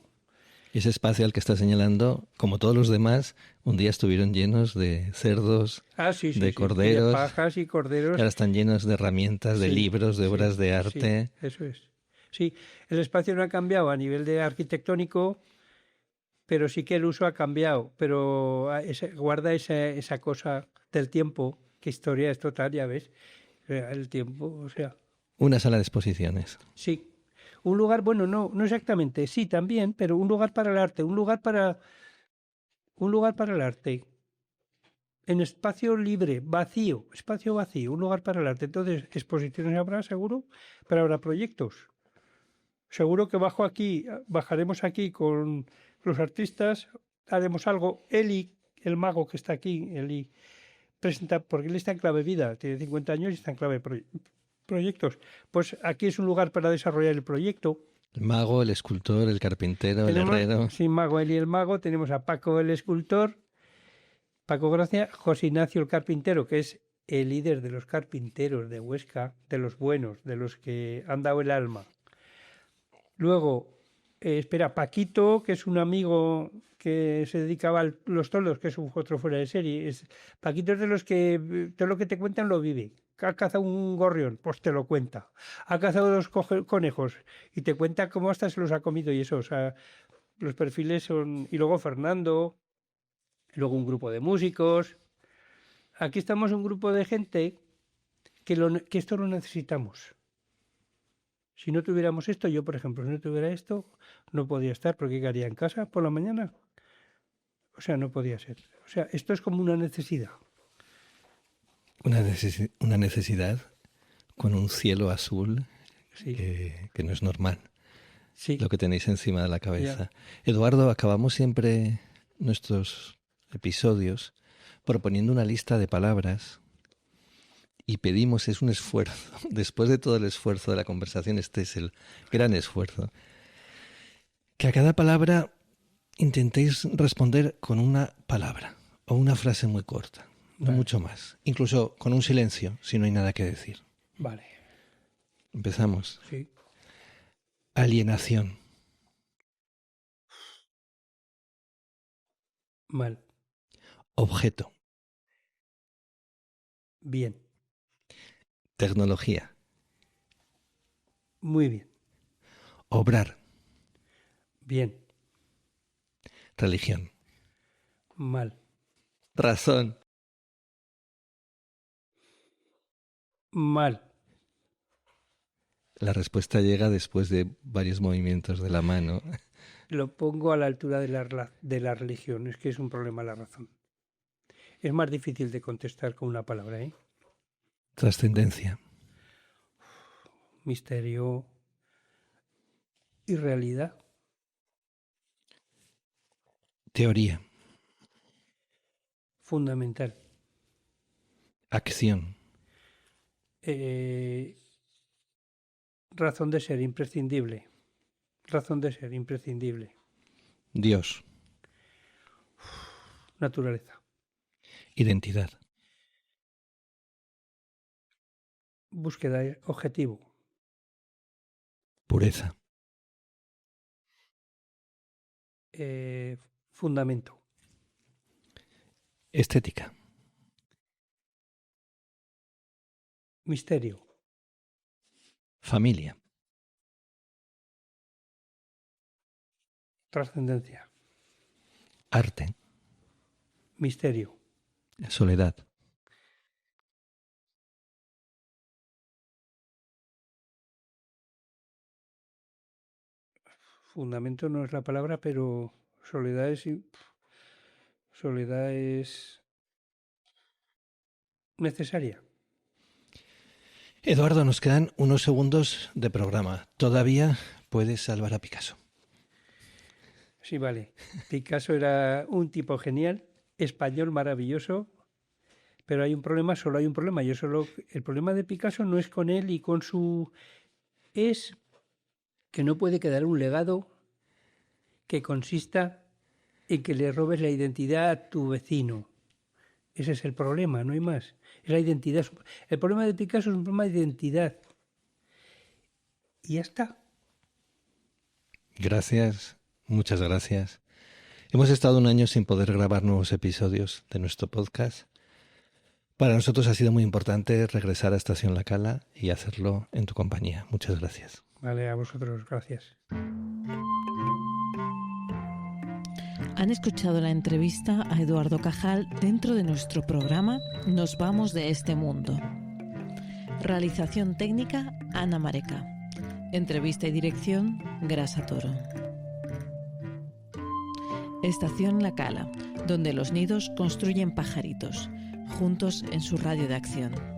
[SPEAKER 1] Y ese espacio al que está señalando, como todos los demás, un día estuvieron llenos de cerdos, de corderos.
[SPEAKER 2] De pajas y corderos.
[SPEAKER 1] Y ahora están llenos de herramientas, de libros, de obras de arte.
[SPEAKER 2] Sí, eso es. Sí, el espacio no ha cambiado a nivel de arquitectónico, pero sí que el uso ha cambiado. Pero guarda esa cosa del tiempo, que historia es total, ya ves. El tiempo, o sea.
[SPEAKER 1] Una sala de exposiciones.
[SPEAKER 2] Sí. Un lugar, bueno, no exactamente, sí, también, pero un lugar para el arte, un lugar para el arte. En espacio libre, vacío, espacio vacío, un lugar para el arte. Entonces, exposiciones habrá, seguro, pero habrá proyectos. Seguro que bajaremos aquí con los artistas, haremos algo. Eli, el mago que está aquí, Eli, presenta, porque él está en clave vida, tiene 50 años y está en clave proyectos. Pues aquí es un lugar para desarrollar el proyecto.
[SPEAKER 1] El mago, el escultor, el carpintero, el herrero.
[SPEAKER 2] Sin mago, él y el mago. Tenemos a Paco el escultor, Paco Gracia, José Ignacio el carpintero, que es el líder de los carpinteros de Huesca, de los buenos, de los que han dado el alma. Luego, Paquito, que es un amigo que se dedicaba a los toldos, que es un otro fuera de serie. Paquito es de los que todo lo que te cuentan lo vive. Ha cazado un gorrión, pues te lo cuenta. Ha cazado 2 conejos y te cuenta cómo hasta se los ha comido y eso. O sea, los perfiles son... Y luego Fernando, y luego un grupo de músicos. Aquí estamos un grupo de gente que esto lo necesitamos. Si no tuviéramos esto, yo por ejemplo, si no tuviera esto, no podía estar porque ¿qué haría en casa por la mañana? O sea, no podía ser. O sea, esto es como una necesidad.
[SPEAKER 1] Una necesidad con un cielo azul
[SPEAKER 2] Sí.
[SPEAKER 1] que no es normal.
[SPEAKER 2] Sí.
[SPEAKER 1] Lo que tenéis encima de la cabeza.
[SPEAKER 2] Ya.
[SPEAKER 1] Eduardo, acabamos siempre nuestros episodios proponiendo una lista de palabras y pedimos, es un esfuerzo, después de todo el esfuerzo de la conversación, este es el gran esfuerzo, que a cada palabra intentéis responder con una palabra o una frase muy corta, no mucho más, incluso con un silencio, si no hay nada que decir.
[SPEAKER 2] Vale.
[SPEAKER 1] Empezamos.
[SPEAKER 2] Sí.
[SPEAKER 1] Alienación.
[SPEAKER 2] Mal.
[SPEAKER 1] Objeto.
[SPEAKER 2] Bien.
[SPEAKER 1] Tecnología.
[SPEAKER 2] Muy bien.
[SPEAKER 1] Obrar.
[SPEAKER 2] Bien.
[SPEAKER 1] Religión.
[SPEAKER 2] Mal.
[SPEAKER 1] Razón.
[SPEAKER 2] Mal.
[SPEAKER 1] La respuesta llega después de varios movimientos de la mano.
[SPEAKER 2] Lo pongo a la altura de la religión. Es que es un problema la razón. Es más difícil de contestar con una palabra, ¿eh?
[SPEAKER 1] Trascendencia.
[SPEAKER 2] Misterio y realidad.
[SPEAKER 1] Teoría.
[SPEAKER 2] Fundamental.
[SPEAKER 1] Acción.
[SPEAKER 2] Razón de ser, imprescindible. Razón de ser, imprescindible.
[SPEAKER 1] Dios.
[SPEAKER 2] Naturaleza.
[SPEAKER 1] Identidad.
[SPEAKER 2] Búsqueda, objetivo.
[SPEAKER 1] Pureza.
[SPEAKER 2] Fundamento.
[SPEAKER 1] Estética.
[SPEAKER 2] Misterio.
[SPEAKER 1] Familia.
[SPEAKER 2] Trascendencia.
[SPEAKER 1] Arte.
[SPEAKER 2] Misterio.
[SPEAKER 1] Soledad.
[SPEAKER 2] Fundamento no es la palabra, pero soledad es necesaria.
[SPEAKER 1] Eduardo, nos quedan unos segundos de programa. Todavía puedes salvar a Picasso.
[SPEAKER 2] Sí, vale. Picasso era un tipo genial, español maravilloso, pero hay un problema, solo hay un problema. El problema de Picasso no es con él y con su... Es que no puede quedar un legado que consista en que le robes la identidad a tu vecino. Ese es el problema, no hay más. Es la identidad. El problema de Picasso es un problema de identidad. Y ya está.
[SPEAKER 1] Gracias, muchas gracias. Hemos estado un año sin poder grabar nuevos episodios de nuestro podcast. Para nosotros ha sido muy importante regresar a Estación La Cala y hacerlo en tu compañía. Muchas gracias.
[SPEAKER 2] Vale, a vosotros, gracias.
[SPEAKER 3] Han escuchado la entrevista a Eduardo Cajal dentro de nuestro programa Nos vamos de este mundo. Realización técnica, Ana Mareca. Entrevista y dirección, Grasa Toro. Estación La Cala, donde los nidos construyen pajaritos, juntos en su radio de acción.